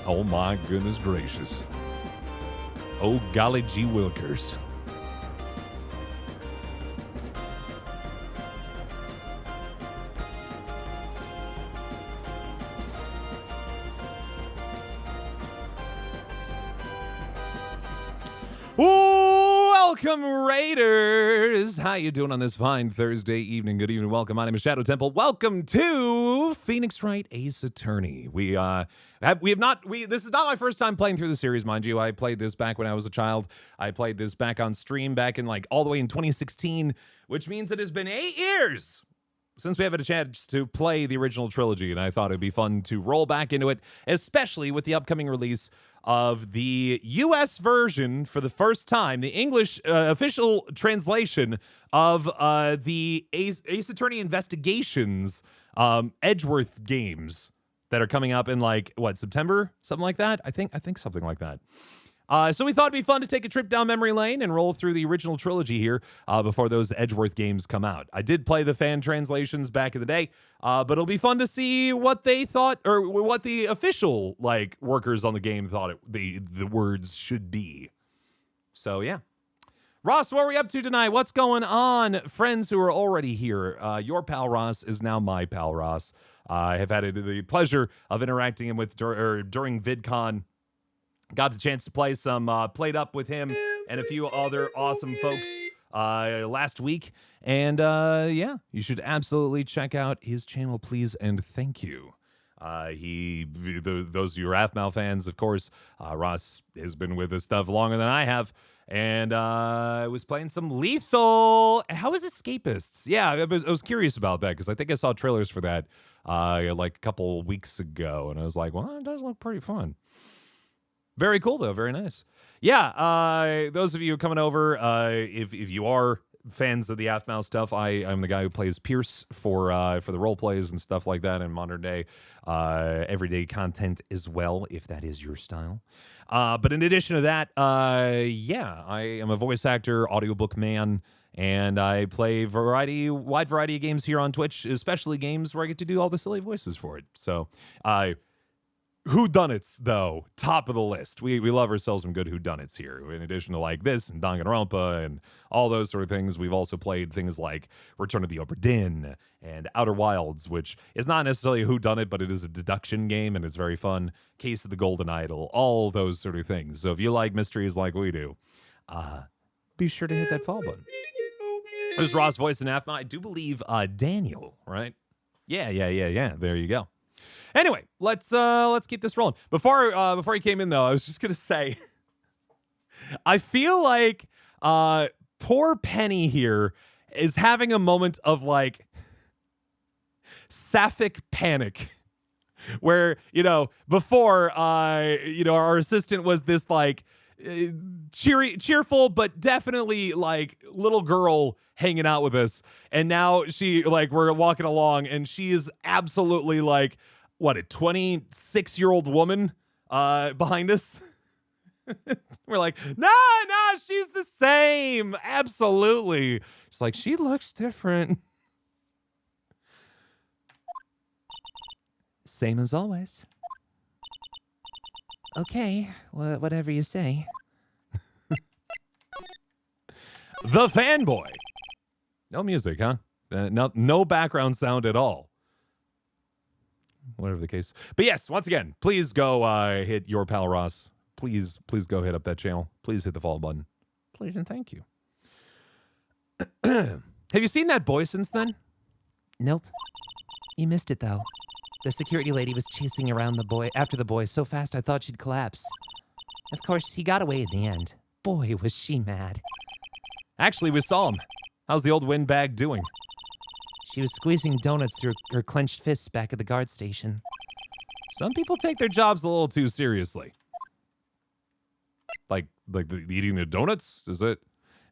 Oh my goodness gracious. Oh, golly gee wilkers. Welcome, Raiders. How you doing on this fine Thursday evening? Good evening. Welcome. My name is Shadow Temple. Welcome to Phoenix Wright Ace Attorney. This is not my first time playing through the series, mind you. I played this back when I was a child. I played this back on stream back in all the way in 2016, which means it has been 8 years since we have had a chance to play the original trilogy, and I thought it'd be fun to roll back into it, especially with the upcoming release of the U.S. version for the first time, the English official translation of the Ace Attorney Investigations Edgeworth games that are coming up in September, something like that. I think something like that. So we thought it'd be fun to take a trip down memory lane and roll through the original trilogy here before those Edgeworth games come out. I did play the fan translations back in the day, but it'll be fun to see what they thought, or what the official workers on the game thought the words should be. So yeah. Ross, what are we up to tonight? What's going on? Friends who are already here, your pal Ross is now my pal Ross. I have had the pleasure of interacting with during VidCon. Got the chance to play played up with him and a few other awesome folks last week. And yeah, you should absolutely check out his channel, please and thank you. Those of you Rathmal fans, of course, Ross has been with this stuff longer than I have. And I was playing some Lethal. How is Escapists? Yeah, I was curious about that because I think I saw trailers for that a couple weeks ago. And I was like, well, it does look pretty fun. Very cool, though. Very nice. Yeah, those of you coming over, if you are fans of the Athmouse stuff, I'm the guy who plays Pierce for the role plays and stuff like that in modern day, everyday content as well, if that is your style. But in addition to that, yeah, I am a voice actor, audiobook man, and I play wide variety of games here on Twitch, especially games where I get to do all the silly voices for it. So, whodunits, though, top of the list. We love ourselves some good whodunits here. In addition to this and Danganronpa and all those sort of things, we've also played things like Return of the Obra Dinn and Outer Wilds, which is not necessarily a whodunit, but it is a deduction game and it's very fun. Case of the Golden Idol, all those sort of things. So if you like mysteries like we do, be sure to hit that follow button. There's Ross' voice in Athma. I do believe Daniel, right? Yeah. There you go. Anyway, let's keep this rolling. Before he came in, though, I was just gonna say, I feel like poor Penny here is having a moment of sapphic panic, where before our assistant was this cheerful but definitely little girl hanging out with us, and now we're walking along and she is absolutely what, a 26-year-old woman behind us? We're like, no, she's the same. Absolutely. She's she looks different. Same as always. Okay, whatever you say. The Fanboy. No music, huh? No background sound at all. Whatever the case. But yes, once again, please go hit your pal Ross. Please go hit up that channel. Please hit the follow button. Please and thank you. Have you seen that boy since then? Nope. You missed it, though. The security lady was chasing around after the boy so fast I thought she'd collapse. Of course, he got away in the end. Boy, was she mad. Actually, we saw him. How's the old windbag doing? She was squeezing donuts through her clenched fists back at the guard station. Some people take their jobs a little too seriously. Like eating the donuts? Is it?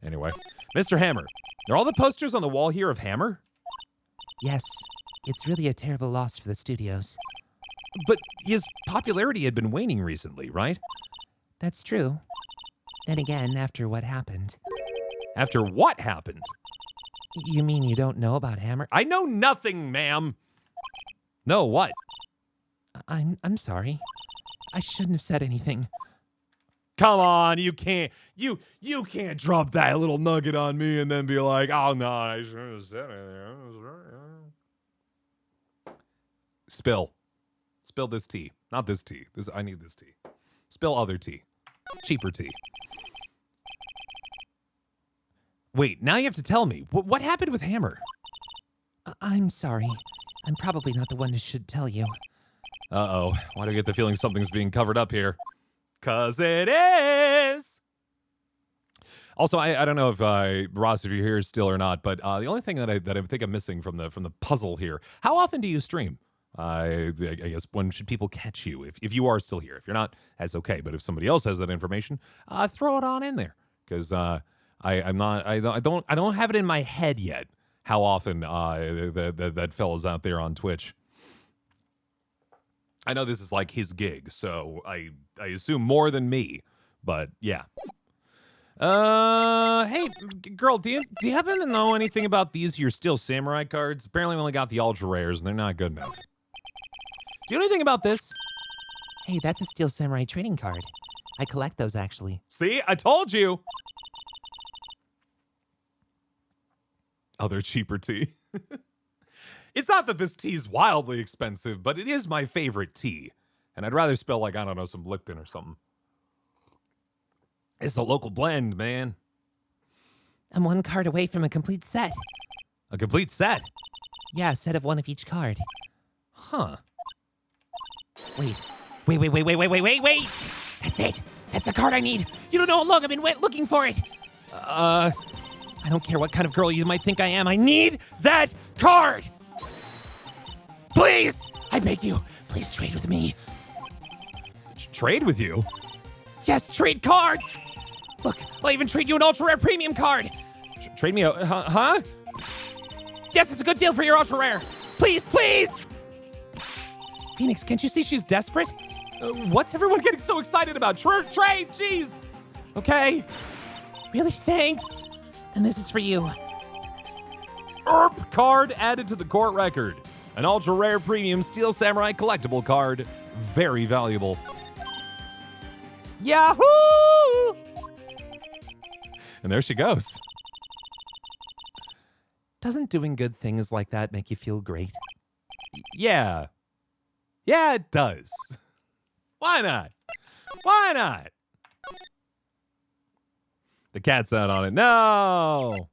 Anyway. Mr. Hammer. Are all the posters on the wall here of Hammer? Yes. It's really a terrible loss for the studios. But his popularity had been waning recently, right? That's true. Then again, after what happened. After what happened? You mean you don't know about Hammer? I know nothing, ma'am. No, what? I'm sorry. I shouldn't have said anything. Come on, you can't drop that little nugget on me and then be like, oh no, I shouldn't have said it. Spill this tea. Not this tea. I need this tea. Spill other tea. Cheaper tea. Wait, now you have to tell me. What happened with Hammer? I'm sorry. I'm probably not the one who should tell you. Uh-oh. Why do I get the feeling something's being covered up here? 'Cause it is! Also, I don't know if, Ross, if you're here still or not, but the only thing that I think I'm missing from the puzzle here, how often do you stream? I guess when should people catch you? If you are still here. If you're not, that's okay. But if somebody else has that information, throw it on in there. Because I don't have it in my head yet how often that fella's out there on Twitch. I know this is like his gig, so I assume more than me. But yeah. Hey, girl, do you happen to know anything about these your Steel Samurai cards? Apparently we only got the ultra rares and they're not good enough. Do you know anything about this? Hey, that's a Steel Samurai trading card. I collect those, actually. See, I told you. Other cheaper tea. It's not that this tea's wildly expensive, but it is my favorite tea. And I'd rather spill, like, I don't know, some Lipton or something. It's a local blend, man. I'm one card away from a complete set. A complete set? Yeah, a set of one of each card. Huh. Wait. That's it. That's the card I need. You don't know how long I've been looking for it. I don't care what kind of girl you might think I am. I need that card. Please, I beg you, please trade with me. Trade with you? Yes, trade cards. Look, I'll even trade you an ultra rare premium card. Trade me a, huh? Yes, it's a good deal for your ultra rare. Please. Phoenix, can't you see she's desperate? What's everyone getting so excited about? Trade, jeez. Okay. Really, thanks. Then this is for you. ERP card added to the court record. An ultra rare premium Steel Samurai collectible card. Very valuable. Yahoo! And there she goes. Doesn't doing good things like that make you feel great? Yeah. Yeah, it does. Why not? The cat's out on it. No!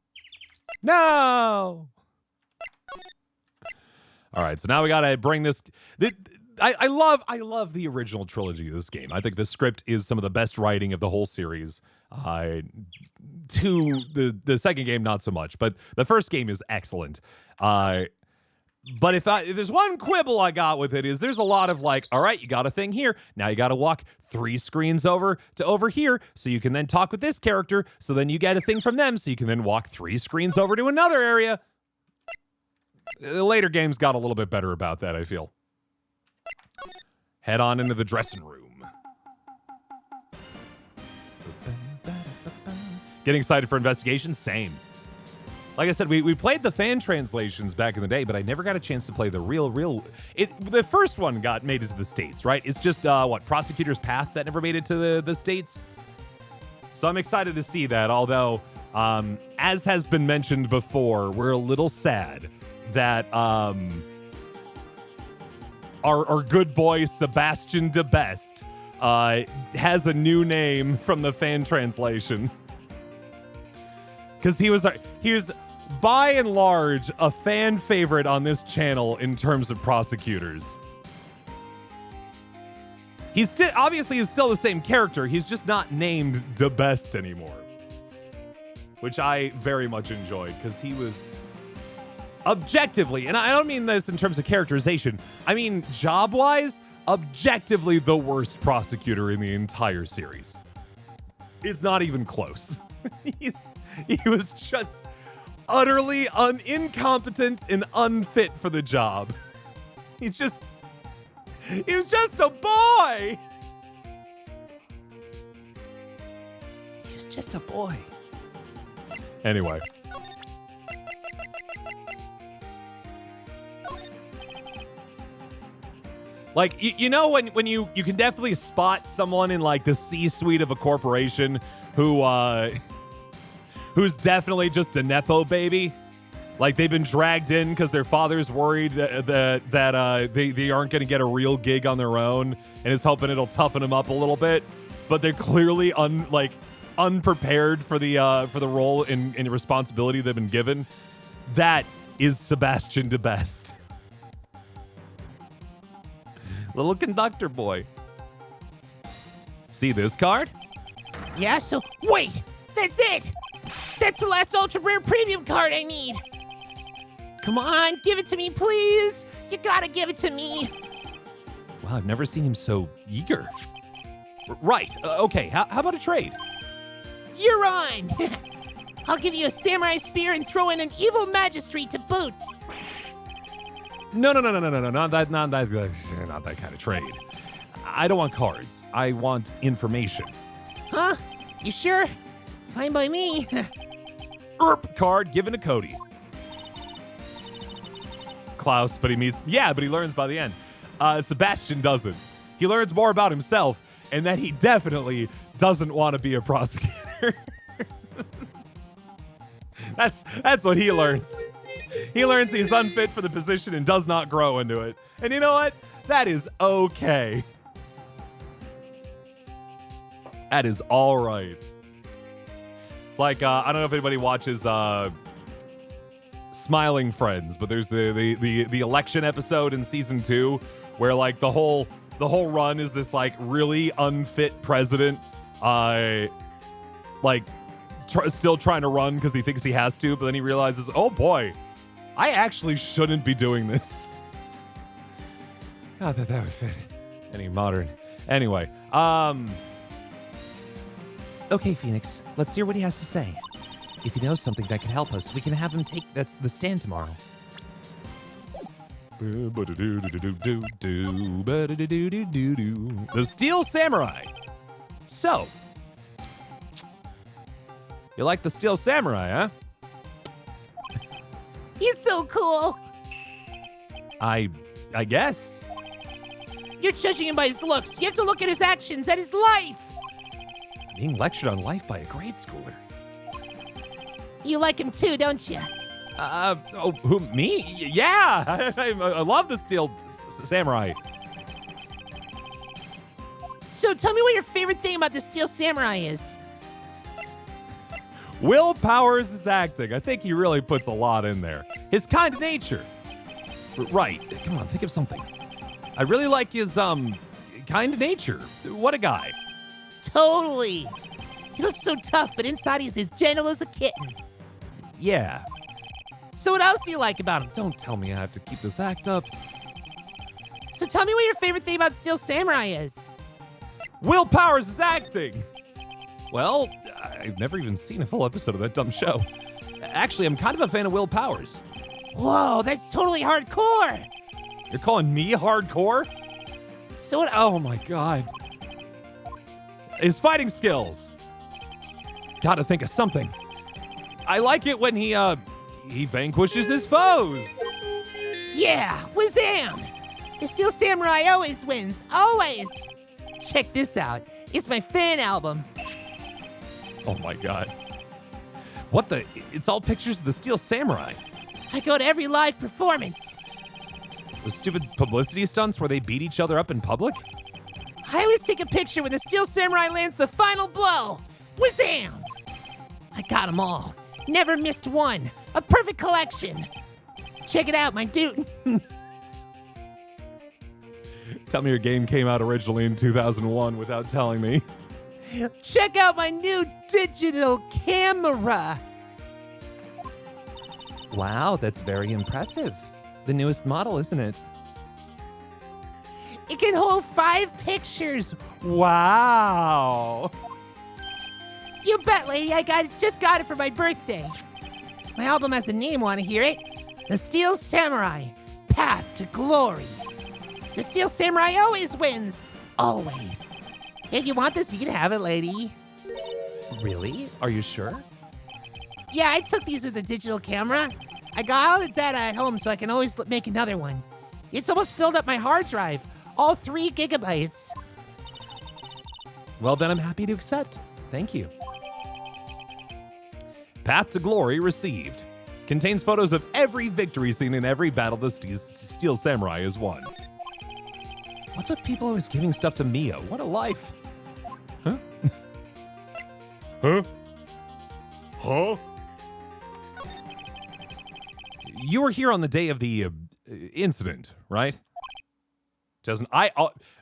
All right, so now we gotta bring this. I love the original trilogy of this game. I think the script is some of the best writing of the whole series. To the second game, not so much, but the first game is excellent. But if there's one quibble I got with it is there's a lot of like, all right, you got a thing here. Now you got to walk 3 screens over to over here so you can then talk with this character. So then you get a thing from them so you can then walk 3 screens over to another area. The later games got a little bit better about that, I feel. Head on into the dressing room. Getting excited for Investigation? Same. Like I said, we played the fan translations back in the day, but I never got a chance to play the real. The first one got made it to the States, right? It's just, Prosecutor's Path that never made it to the States. So I'm excited to see that, although, as has been mentioned before, we're a little sad that our good boy Sebastian de Best has a new name from the fan translation. Because he was by and large a fan favorite on this channel in terms of prosecutors. He's still obviously is still the same character. He's just not named de Best anymore, which I very much enjoyed because he was objectively, and I don't mean this in terms of characterization. I mean job-wise, objectively the worst prosecutor in the entire series. It's not even close. He was just utterly incompetent and unfit for the job. He was just a boy. He was just a boy. Anyway. Like, you know when you can definitely spot someone in like the C-suite of a corporation who's definitely just a Nepo baby? Like they've been dragged in because their father's worried that they aren't going to get a real gig on their own and is hoping it'll toughen them up a little bit. But they're clearly unprepared for the role and responsibility they've been given. That is Sebastian de Best. Little conductor boy. See this card? Yeah, so wait, that's it. That's the last ultra rare premium card I need. Come on, give it to me, please. You gotta give it to me. Wow, I've never seen him so eager. Right, okay, how about a trade? You're on. I'll give you a samurai spear and throw in an evil magistrate to boot. No, not that kind of trade. I don't want cards. I want information. Huh? You sure? Fine by me. Card given to Cody. Klaus, but he learns by the end. Sebastian doesn't. He learns more about himself and that he definitely doesn't want to be a prosecutor. That's what he learns. He learns he's unfit for the position and does not grow into it. And you know what? That is okay. That is all right. It's like, I don't know if anybody watches Smiling Friends, but there's the election episode in season 2 where like the whole run is this like really unfit president, still trying to run because he thinks he has to, but then he realizes, oh boy, I actually shouldn't be doing this. Not that would fit any modern. Anyway, Okay, Phoenix, let's hear what he has to say. If he knows something that could help us, we can have him take the stand tomorrow. The Steel Samurai. So, you like the Steel Samurai, huh? He's so cool. I guess. You're judging him by his looks. You have to look at his actions and his life. Being lectured on life by a grade schooler. You like him too, don't you? Who, me? Yeah, I love the Steel Samurai. So tell me what your favorite thing about the Steel Samurai is. Will Powers is acting. I think he really puts a lot in there. His kind nature. Right, come on, think of something. I really like his, kind nature. What a guy. Totally. He looks so tough, but inside he's as gentle as a kitten. Yeah. So what else do you like about him? Don't tell me I have to keep this act up. So tell me what your favorite thing about Steel Samurai is. Will Powers is acting. Well, I've never even seen a full episode of that dumb show. Actually, I'm kind of a fan of Will Powers. Whoa, that's totally hardcore. You're calling me hardcore? So what? Oh my god. His fighting skills. Gotta think of something. I like it when he vanquishes his foes. Yeah, wazam! The Steel Samurai always wins, always. Check this out. It's my fan album. Oh my god. What the? It's all pictures of the Steel Samurai. I go to every live performance. Those stupid publicity stunts where they beat each other up in public? I always take a picture when the Steel Samurai lands the final blow. Wazam! I got them all. Never missed one. A perfect collection. Check it out, my dude. Tell me your game came out originally in 2001 without telling me. Check out my new digital camera. Wow, that's very impressive. The newest model, isn't it? It can hold 5 pictures. Wow. You bet, lady. Just got it for my birthday. My album has a name. Want to hear it? The Steel Samurai, Path to Glory. The Steel Samurai always wins. Always. If you want this, you can have it, lady. Really? Are you sure? Yeah, I took these with a digital camera. I got all the data at home so I can always make another one. It's almost filled up my hard drive. All 3 gigabytes. Well, then I'm happy to accept. Thank you. Path to Glory received. Contains photos of every victory seen in every battle the Steel Samurai has won. What's with people always giving stuff to Mia? What a life. Huh? Huh? Huh? You were here on the day of the incident, right? Doesn't I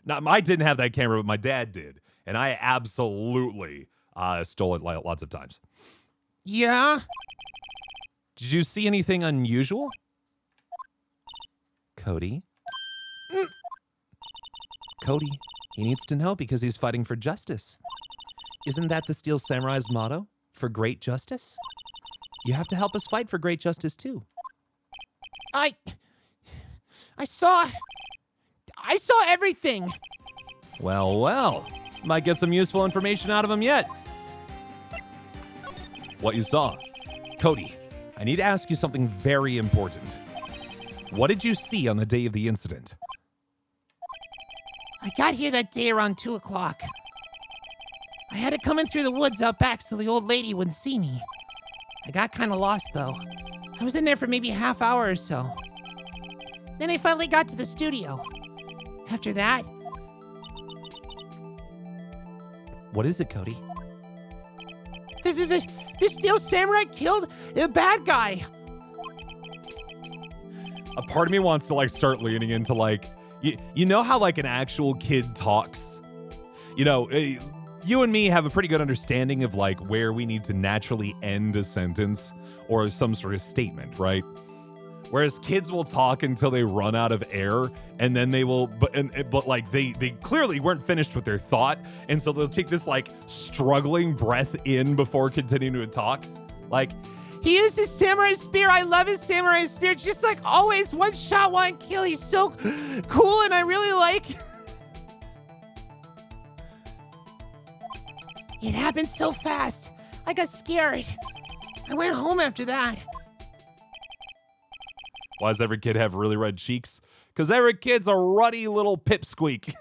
didn't have that camera, but my dad did, and I absolutely stole it lots of times. Yeah? Did you see anything unusual? Cody? Cody, he needs to know because he's fighting for justice. Isn't that the Steel Samurai's motto? For great justice? You have to help us fight for great justice too. I saw everything. Well. Might get some useful information out of him yet. What you saw. Cody, I need to ask you something very important. What did you see on the day of the incident? I got here that day around 2 o'clock. I had to come in through the woods out back so the old lady wouldn't see me. I got kind of lost, though. I was in there for maybe a half hour or so. Then I finally got to the studio. After that... What is it, Cody? The Steel Samurai killed a bad guy. A part of me wants to start leaning into you know how an actual kid talks? You know, you and me have a pretty good understanding of where we need to naturally end a sentence or some sort of statement, right? Whereas kids will talk until they run out of air, and then they will, but they clearly weren't finished with their thought, and so they'll take this struggling breath in before continuing to talk. He used his samurai spear. I love his samurai spear. Just like always, one shot, one kill. He's so cool, and I really like... It happened so fast. I got scared. I went home after that. Why does every kid have really red cheeks? Because every kid's a ruddy little pipsqueak.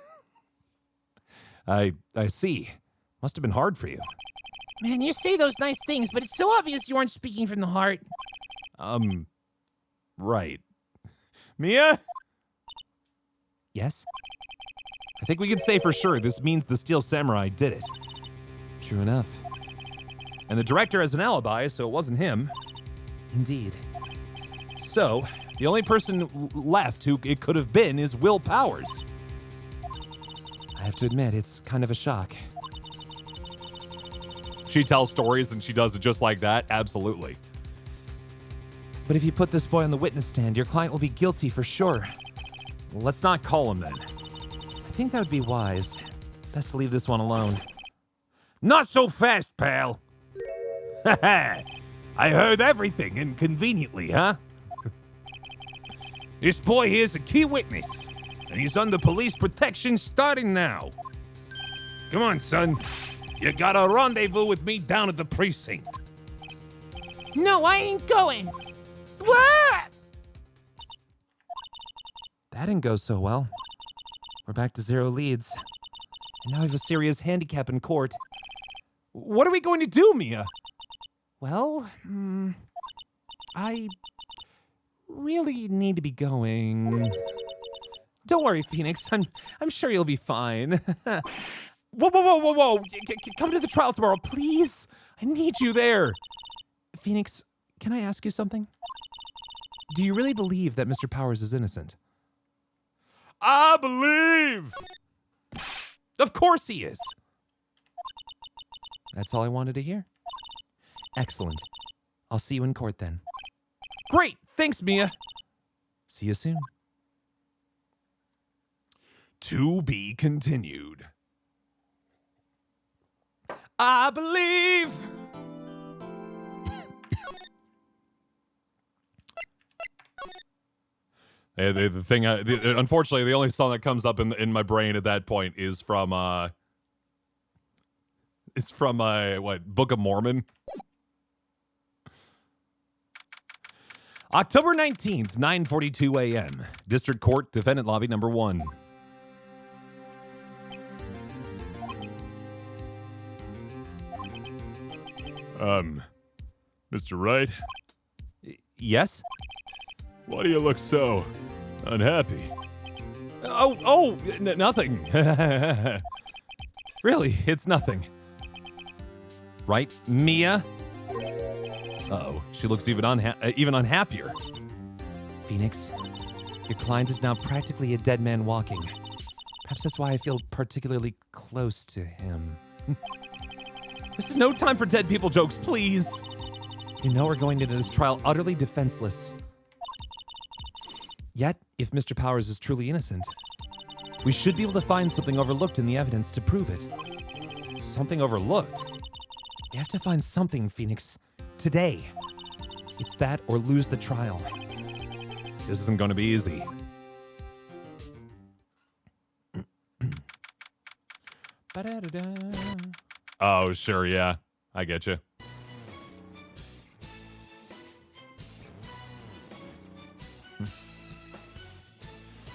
I see. Must have been hard for you. Man, you say those nice things, but it's so obvious you aren't speaking from the heart. Right. Mia? Yes? I think we can say for sure this means the Steel Samurai did it. True enough. And the director has an alibi, so it wasn't him. Indeed. So, the only person left who it could have been is Will Powers. I have to admit, it's kind of a shock. She tells stories and she does it just like that? Absolutely. But if you put this boy on the witness stand, your client will be guilty for sure. Let's not call him then. I think that would be wise. Best to leave this one alone. Not so fast, pal. Ha ha. I heard everything inconveniently, huh? This boy here's a key witness, and he's under police protection starting now. Come on, son. You got a rendezvous with me down at the precinct. No, I ain't going. What? That didn't go so well. We're back to 0 leads. And now we have a serious handicap in court. What are we going to do, Mia? Well, I really need to be going. Don't worry, Phoenix. I'm sure you'll be fine. Whoa. Come to the trial tomorrow, please. I need you there. Phoenix, can I ask you something? Do you really believe that Mr. Powers is innocent? I believe. Of course he is. That's all I wanted to hear. Excellent. I'll see you in court then. Great. Thanks, Mia. See you soon. To be continued. I believe. The thing, unfortunately, the only song that comes up in my brain at that point is from it's from what, Book of Mormon. October 19th, 9:42 a.m. District Court, Defendant Lobby number 1. Mr. Wright, Yes? why do you look so unhappy? Nothing. Really, it's nothing. Right, Mia? Uh-oh, she looks even unhappier. Phoenix, your client is now practically a dead man walking. Perhaps that's why I feel particularly close to him. This is no time for dead people jokes, please. You know we're going into this trial utterly defenseless. Yet, if Mr. Powers is truly innocent, we should be able to find something overlooked in the evidence to prove it. Something overlooked? We have to find something, Phoenix. Today. It's that or lose the trial. This isn't going to be easy. Oh, sure, yeah. I get you.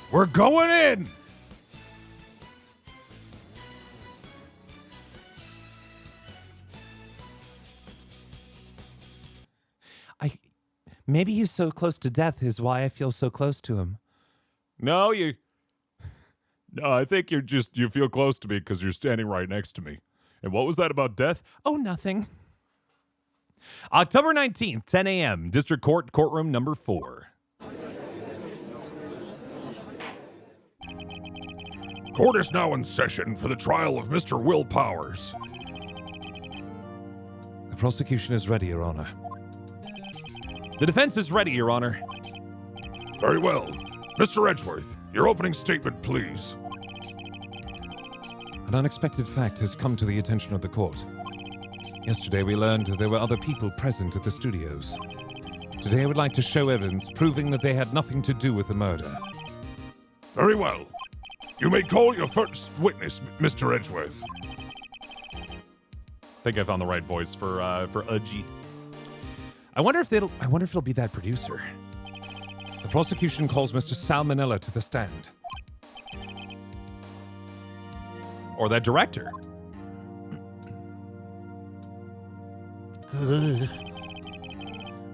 We're going in! Maybe he's so close to death is why I feel so close to him. No, I think you feel close to me because you're standing right next to me. And what was that about death? Oh, nothing. October 19th, 10 a.m., District Court, courtroom number 4. Court is now in session for the trial of Mr. Will Powers. The prosecution is ready, Your Honor. The defense is ready, Your Honor. Very well. Mr. Edgeworth, your opening statement, please. An unexpected fact has come to the attention of the court. Yesterday we learned that there were other people present at the studios. Today I would like to show evidence proving that they had nothing to do with the murder. Very well. You may call your first witness, Mr. Edgeworth. I think I found the right voice for Udgy. I wonder if it'll be that producer. The prosecution calls Mr. Salmonella to the stand. Or that director.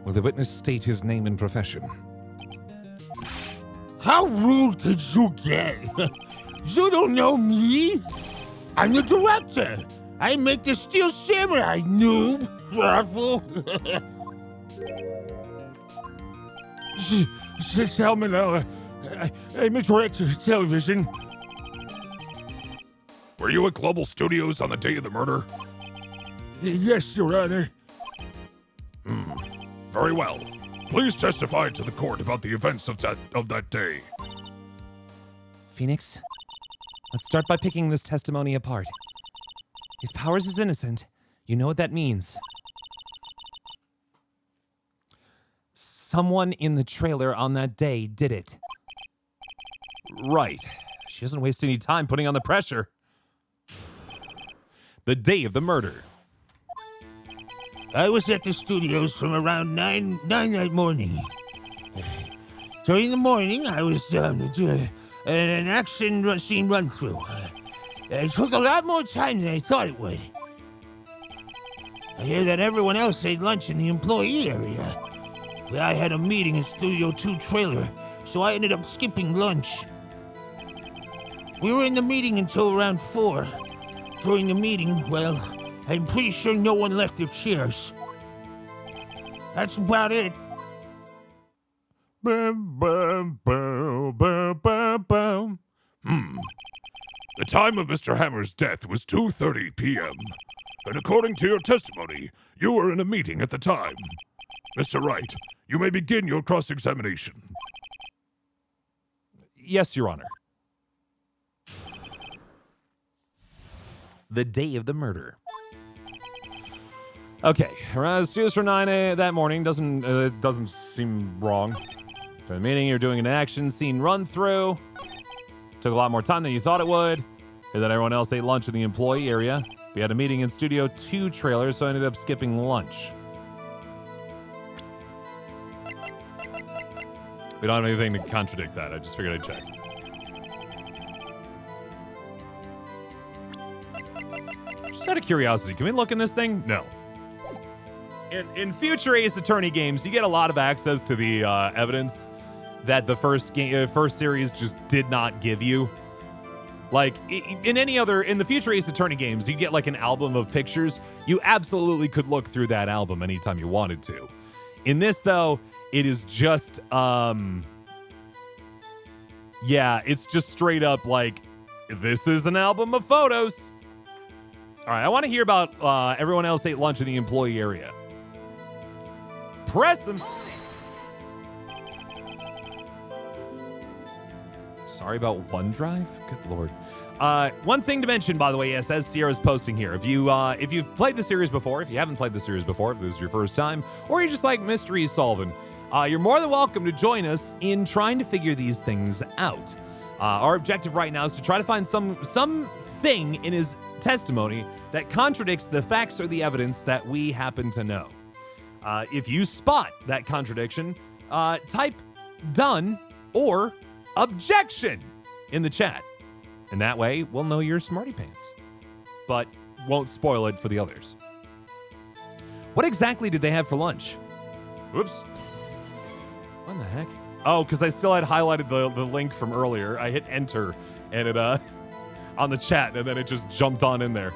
Will the witness state his name and profession? How rude could you get? You don't know me? I'm the director. I make the Steel Samurai, noob. Raffle. Salmonella. I'm a director of television. Were you at Global Studios on the day of the murder? Yes, Your Honor. Very well. Please testify to the court about the events of that day. Phoenix, let's start by picking this testimony apart. If Powers is innocent, you know what that means. Someone in the trailer on that day did it. Right. She doesn't waste any time putting on the pressure. The day of the murder. I was at the studios from around 9 that morning. During the morning, I was doing an action scene run-through. It took a lot more time than I thought it would. I hear that everyone else ate lunch in the employee area. But I had a meeting in Studio 2 trailer, so I ended up skipping lunch. We were in the meeting until around 4. During the meeting, well, I'm pretty sure no one left their chairs. That's about it. Bum, bum, bum, bum, bum, bum. The time of Mr. Hammer's death was 2:30 p.m. And according to your testimony, you were in a meeting at the time. Mr. Wright, you may begin your cross-examination. Yes, Your Honor. The day of the murder. Okay, around studios for 9 that morning doesn't seem wrong. For the meeting, you're doing an action scene run-through. Took a lot more time than you thought it would. And then everyone else ate lunch in the employee area. We had a meeting in Studio 2 trailer, so I ended up skipping lunch. We don't have anything to contradict that. I just figured I'd check. Just out of curiosity, can we look in this thing? No. in future Ace Attorney games, you get a lot of access to the evidence that the first series just did not give you. Like in the future Ace Attorney games, you get like an album of pictures. You absolutely could look through that album anytime you wanted to. In this, though, it is just, it's just straight up like, this is an album of photos. All right, I want to hear about everyone else ate lunch in the employee area. Press them. Sorry about OneDrive? Good Lord. One thing to mention, by the way, yes, as Sierra's posting here, if you've played the series before, if you haven't played the series before, if this is your first time, or you just like mystery solving, you're more than welcome to join us in trying to figure these things out. Our objective right now is to try to find something in his testimony that contradicts the facts or the evidence that we happen to know. If you spot that contradiction, type done or objection in the chat. And that way, we'll know you're smarty pants, but won't spoil it for the others. What exactly did they have for lunch? Whoops. What the heck? Oh, because I still had highlighted the link from earlier. I hit enter, and it on the chat, and then it just jumped on in there.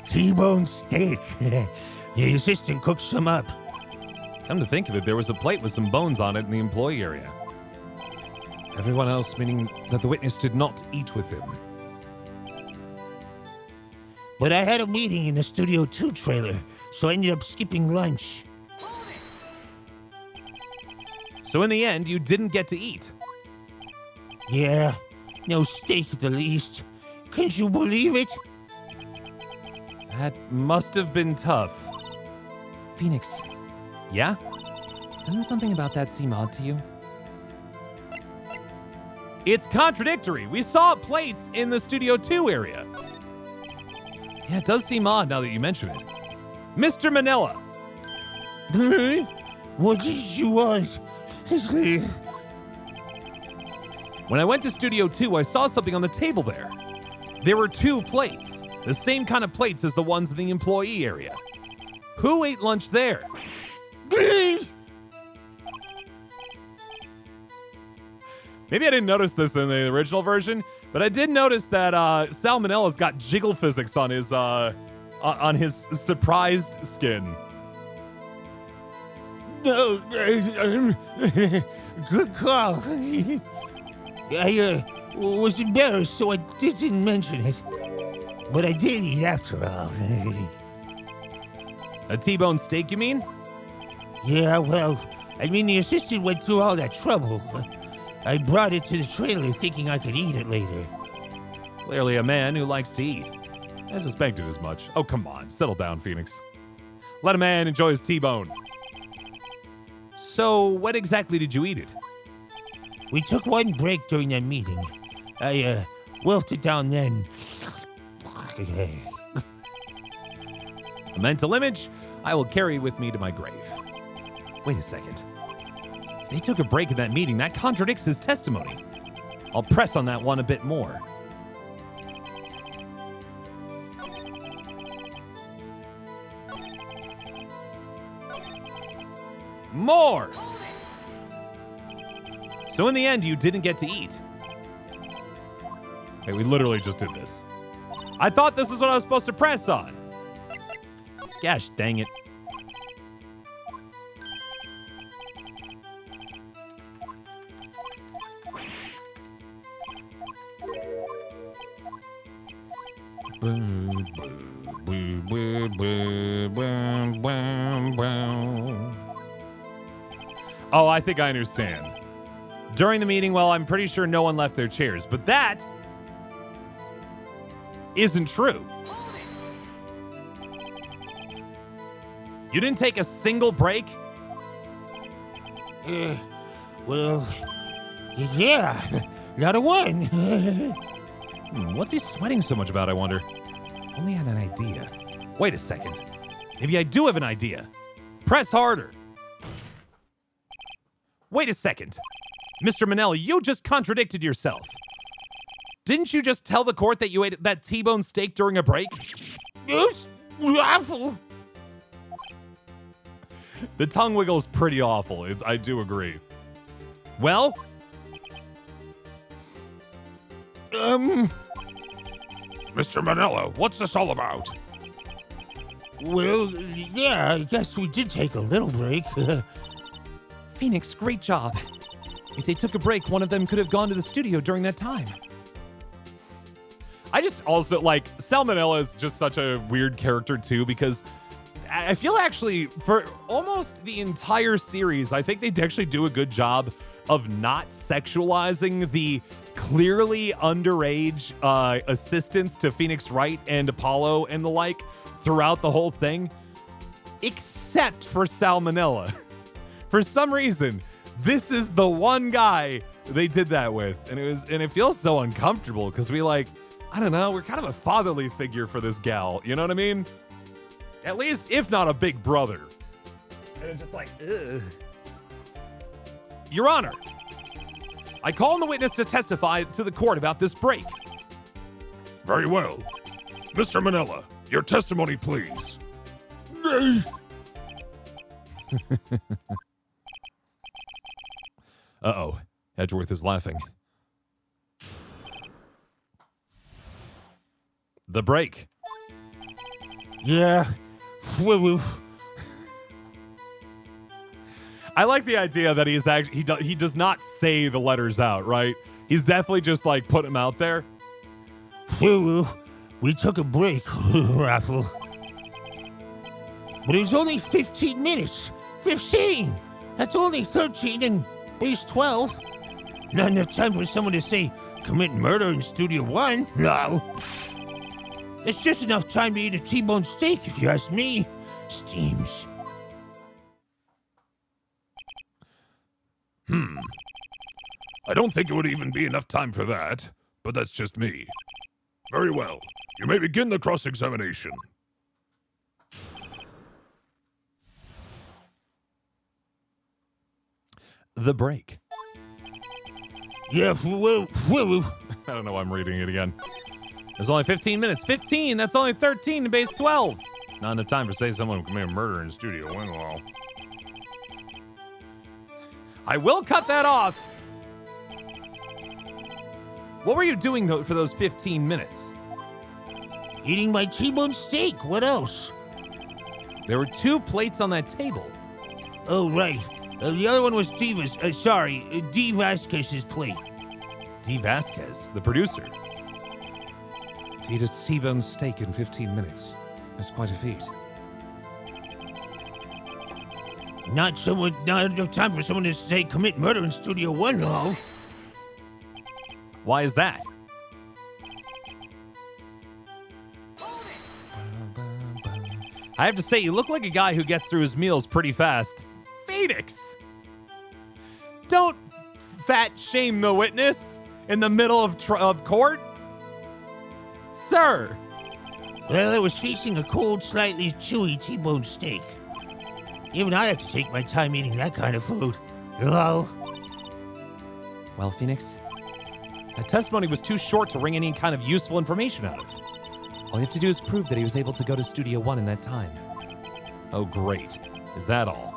T-bone steak. The assistant cooked some up. Come to think of it, there was a plate with some bones on it in the employee area. Everyone else, meaning that the witness did not eat with him. But I had a meeting in the Studio 2 trailer, so I ended up skipping lunch. So in the end, you didn't get to eat. Yeah, no steak at the least. Can't you believe it? That must have been tough. Phoenix, yeah? Doesn't something about that seem odd to you? It's contradictory. We saw plates in the Studio 2 area. Yeah, it does seem odd now that you mention it. Mr. Manila. What did you want? When I went to Studio 2, I saw something on the table there. There were 2 plates, the same kind of plates as the ones in the employee area. Who ate lunch there? Maybe I didn't notice this in the original version, but I did notice that Salmonella's got jiggle physics on his surprised skin. No, good call. I was embarrassed, so I didn't mention it. But I did eat after all. A T-bone steak, you mean? Yeah, well, I mean, the assistant went through all that trouble. I brought it to the trailer thinking I could eat it later. Clearly a man who likes to eat. I suspected as much. Oh, come on. Settle down, Phoenix. Let a man enjoy his T-bone. So, when exactly did you eat it? We took one break during that meeting. I wolfed it down then. A mental image I will carry with me to my grave. Wait a second. If they took a break in that meeting, that contradicts his testimony. I'll press on that one a bit more. More! So in the end, you didn't get to eat. Hey, we literally just did this. I thought this is what I was supposed to press on. Gosh, dang it. Oh, I think I understand. During the meeting, well, I'm pretty sure no one left their chairs, but that isn't true. You didn't take a single break? Well, yeah, not a one. What's he sweating so much about, I wonder? If only I had an idea. Wait a second. Maybe I do have an idea. Press harder. Wait a second. Mr. Manelli, you just contradicted yourself. Didn't you just tell the court that you ate that T-bone steak during a break? Oops, awful. The tongue wiggle is pretty awful. I do agree. Well, Mr. Manila, what's this all about? Well, yeah, I guess we did take a little break. Phoenix, great job. If they took a break, one of them could have gone to the studio during that time. I just also like Salmonella is just such a weird character too, because I feel actually for almost the entire series, I think they actually do a good job of not sexualizing the clearly underage assistants to Phoenix Wright and Apollo and the like throughout the whole thing, except for Salmonella. For some reason, this is the one guy they did that with, and it feels so uncomfortable because I don't know, we're kind of a fatherly figure for this gal, you know what I mean? At least, if not a big brother. And it's just like, ugh. Your Honor, I call on the witness to testify to the court about this break. Very well. Mr. Manila, your testimony, please. Uh-oh, Edgeworth is laughing. The break. Yeah. I like the idea that he's actually he does not say the letters out, right? He's definitely just like put them out there. We took a break, Raffle. But it was only 15 minutes. 15! That's only 13 and base 12. Not enough time for someone to say, commit murder in Studio One. No. It's just enough time to eat a T-bone steak, if you ask me. Steams. I don't think it would even be enough time for that, but that's just me. Very well. You may begin the cross-examination. The break. Yeah, I don't know why I'm reading it again. There's only 15 minutes. 15! That's only 13 to base 12. Not enough time to say someone committed murder in Studio One. I will cut that off. What were you doing for those 15 minutes? eating my T-bone steak. What else? There were 2 plates on that table. Oh, right. The other one was D. Vasquez's plate. D. Vasquez, the producer. To eat a T-bone steak in 15 minutes. That's quite a feat. Not enough time for someone to say commit murder in Studio One, though. Why is that? I have to say, you look like a guy who gets through his meals pretty fast. Phoenix! Don't fat shame the witness in the middle of court. Sir! Well, I was facing a cold, slightly chewy T-bone steak. Even I have to take my time eating that kind of food. Hello? Well, Phoenix, that testimony was too short to wring any kind of useful information out of. All you have to do is prove that he was able to go to Studio One in that time. Oh, great. Is that all?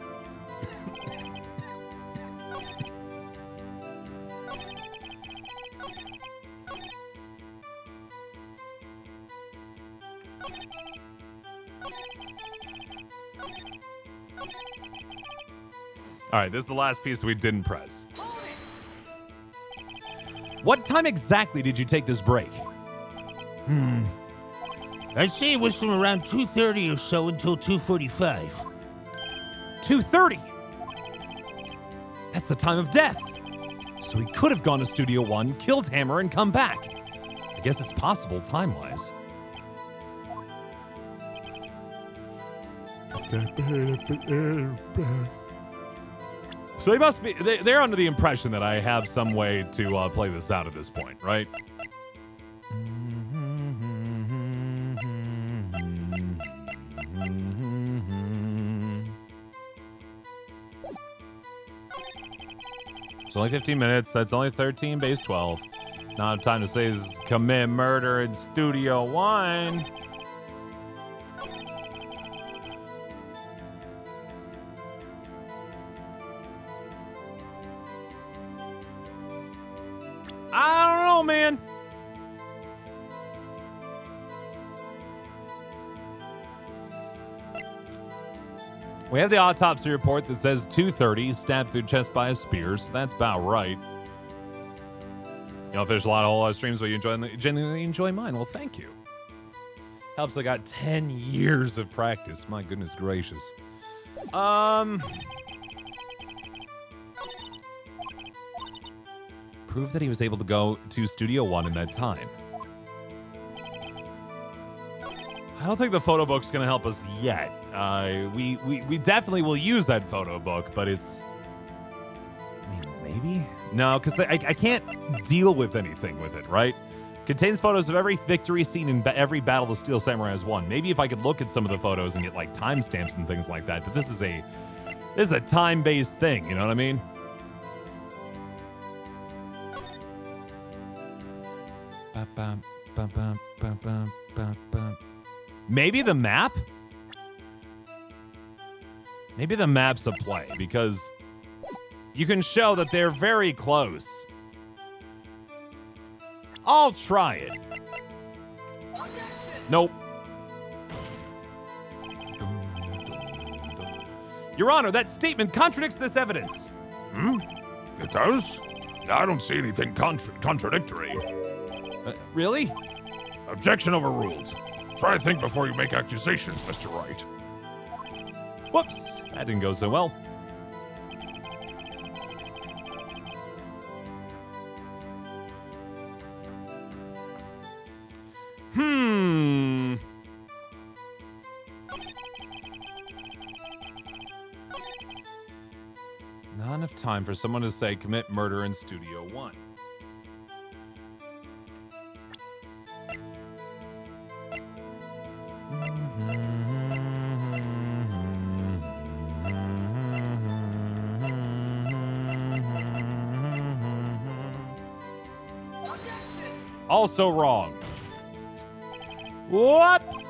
All right, this is the last piece we didn't press. What time exactly did you take this break? I'd say it was from around 2:30 or so until 2:45. 2:30. That's the time of death. So he could have gone to Studio One, killed Hammer, and come back. I guess it's possible time-wise. So they must be, they're under the impression that I have some way to play this out at this point, right? It's only 15 minutes. That's only 13 base 12. Not enough time to say is commit murder in Studio One. I don't know, man. We have the autopsy report that says 2:30, stabbed through chest by a spear, so that's about right. You know, if there's a whole lot of streams where you genuinely enjoy mine, well, thank you. Helps I got 10 years of practice. My goodness gracious. Prove that he was able to go to Studio One in that time. I don't think the photo book's gonna help us yet. We definitely will use that photo book, but it's... I mean, maybe? No, because I can't deal with anything with it, right? Contains photos of every victory scene in every battle the Steel Samurai has won. Maybe if I could look at some of the photos and get, like, timestamps and things like that, but this is a time-based thing, you know what I mean? Maybe the map? Maybe the map's a play, because you can show that they're very close. I'll try it. Nope. Your Honor, that statement contradicts this evidence. It does? I don't see anything contradictory. Really? Objection overruled. Try to think before you make accusations, Mr. Wright. Whoops, that didn't go so well. Not enough time for someone to say commit murder in Studio One. Also wrong. Whoops!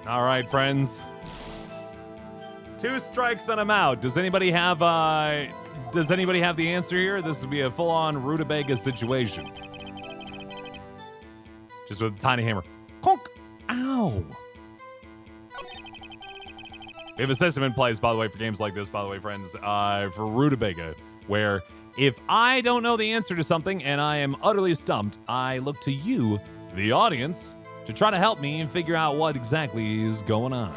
All right, friends. 2 strikes and I'm out. Does anybody have the answer here? This would be a full-on rutabaga situation. Just with a tiny hammer. Conk! Ow! We have a system in place, by the way, for games like this, by the way, friends, for rutabaga, where if I don't know the answer to something and I am utterly stumped, I look to you, the audience, to try to help me and figure out what exactly is going on.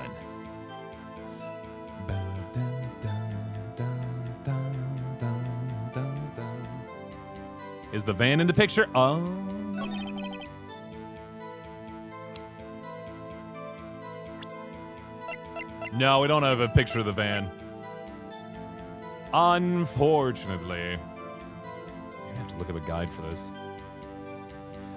Is the van in the picture? Oh. No, we don't have a picture of the van. Unfortunately. I have to look up a guide for this.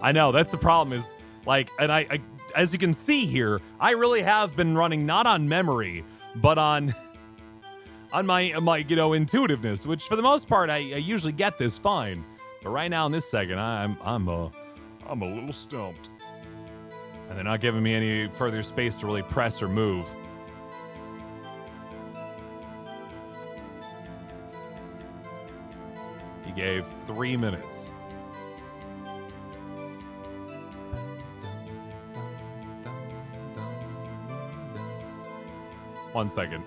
I know, that's the problem is, like, and I as you can see here, I really have been running not on memory, but on my intuitiveness, which for the most part, I usually get this fine. But right now in this second, I'm a little stumped. And they're not giving me any further space to really press or move. He gave 3 minutes. One second.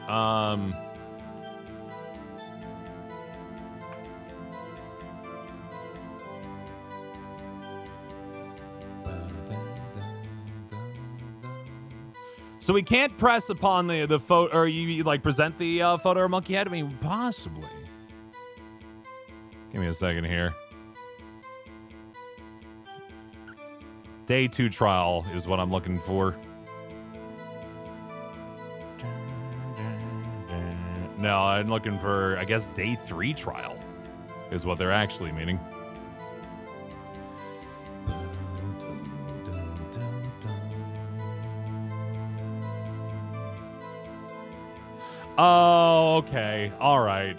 So we can't press upon the photo, or you like present the photo of Monkey Head? I mean, possibly. Give me a second here. Day 2 trial is what I'm looking for. No, I'm looking for, I guess, day 3 trial is what they're actually meaning. Oh, okay. All right.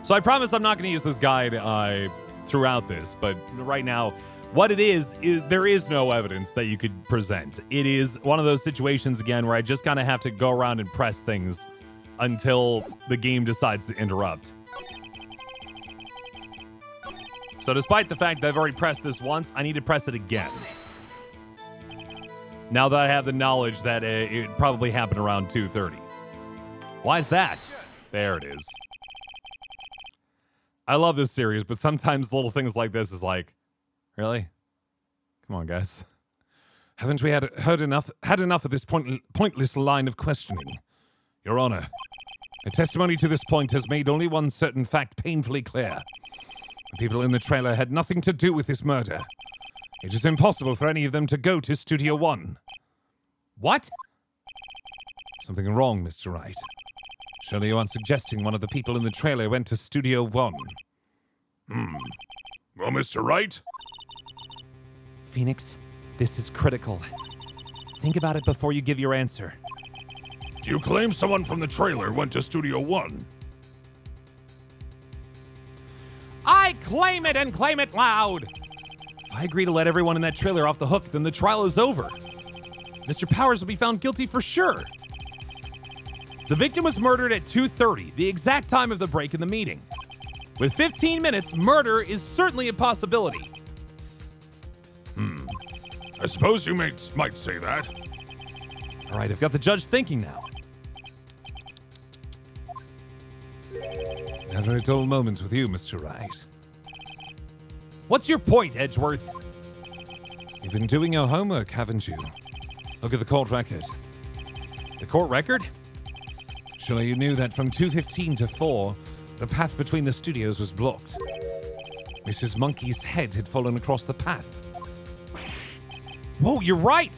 So I promise I'm not going to use this guide throughout this, but right now, what it is there is no evidence that you could present. It is one of those situations, again, where I just kind of have to go around and press things until the game decides to interrupt. So despite the fact that I've already pressed this once, I need to press it again. Now that I have the knowledge that it probably happened around 2:30. Why is that? There it is. I love this series, but sometimes little things like this is like, really? Come on, guys. Haven't we had enough of this pointless line of questioning? Your Honor, the testimony to this point has made only one certain fact painfully clear. The people in the trailer had nothing to do with this murder. It is impossible for any of them to go to Studio One. What? Something wrong, Mr. Wright. Surely you aren't suggesting one of the people in the trailer went to Studio One. Well, Mr. Wright? Phoenix, this is critical. Think about it before you give your answer. Do you claim someone from the trailer went to Studio One? I claim it and claim it loud! If I agree to let everyone in that trailer off the hook, then the trial is over. Mr. Powers will be found guilty for sure. The victim was murdered at 2:30, the exact time of the break in the meeting. With 15 minutes, murder is certainly a possibility. I suppose you might say that. All right, I've got the judge thinking now. Never a dull moment with you, Mr. Wright. What's your point, Edgeworth? You've been doing your homework, haven't you? Look at the court record. The court record? Surely you knew that from 2:15 to 4, the path between the studios was blocked. Mrs. Monkey's head had fallen across the path. Whoa, you're right!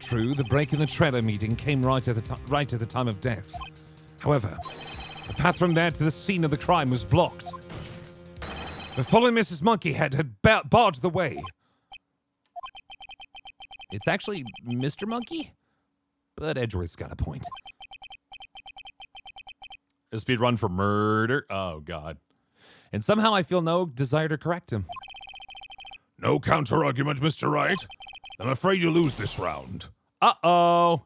True, the break in the trailer meeting came right at the time of death. However, the path from there to the scene of the crime was blocked. The fallen Mrs. Monkeyhead had barred the way. It's actually Mr. Monkey? But Edgeworth's got a point. A speed run for murder? Oh, God. And somehow I feel no desire to correct him. No counter-argument, Mr. Wright. I'm afraid you lose this round. Uh-oh.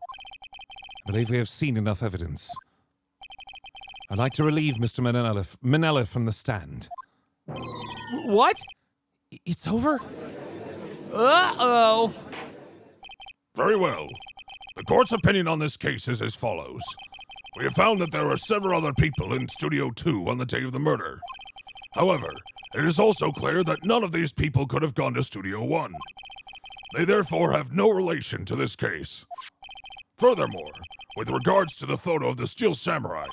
I believe we have seen enough evidence. I'd like to relieve Mr. Manella from the stand. What? It's over? Uh-oh. Very well. The court's opinion on this case is as follows. We have found that there are several other people in Studio 2 on the day of the murder. However, it is also clear that none of these people could have gone to Studio 1. They therefore have no relation to this case. Furthermore, with regards to the photo of the Steel Samurai,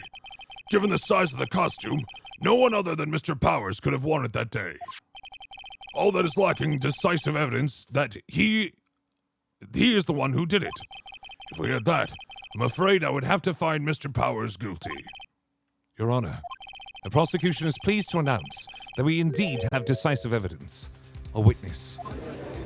given the size of the costume, no one other than Mr. Powers could have worn it that day. All that is lacking decisive evidence that he is the one who did it. If we had that, I'm afraid I would have to find Mr. Powers guilty. Your Honor, the prosecution is pleased to announce that we indeed have decisive evidence. A witness.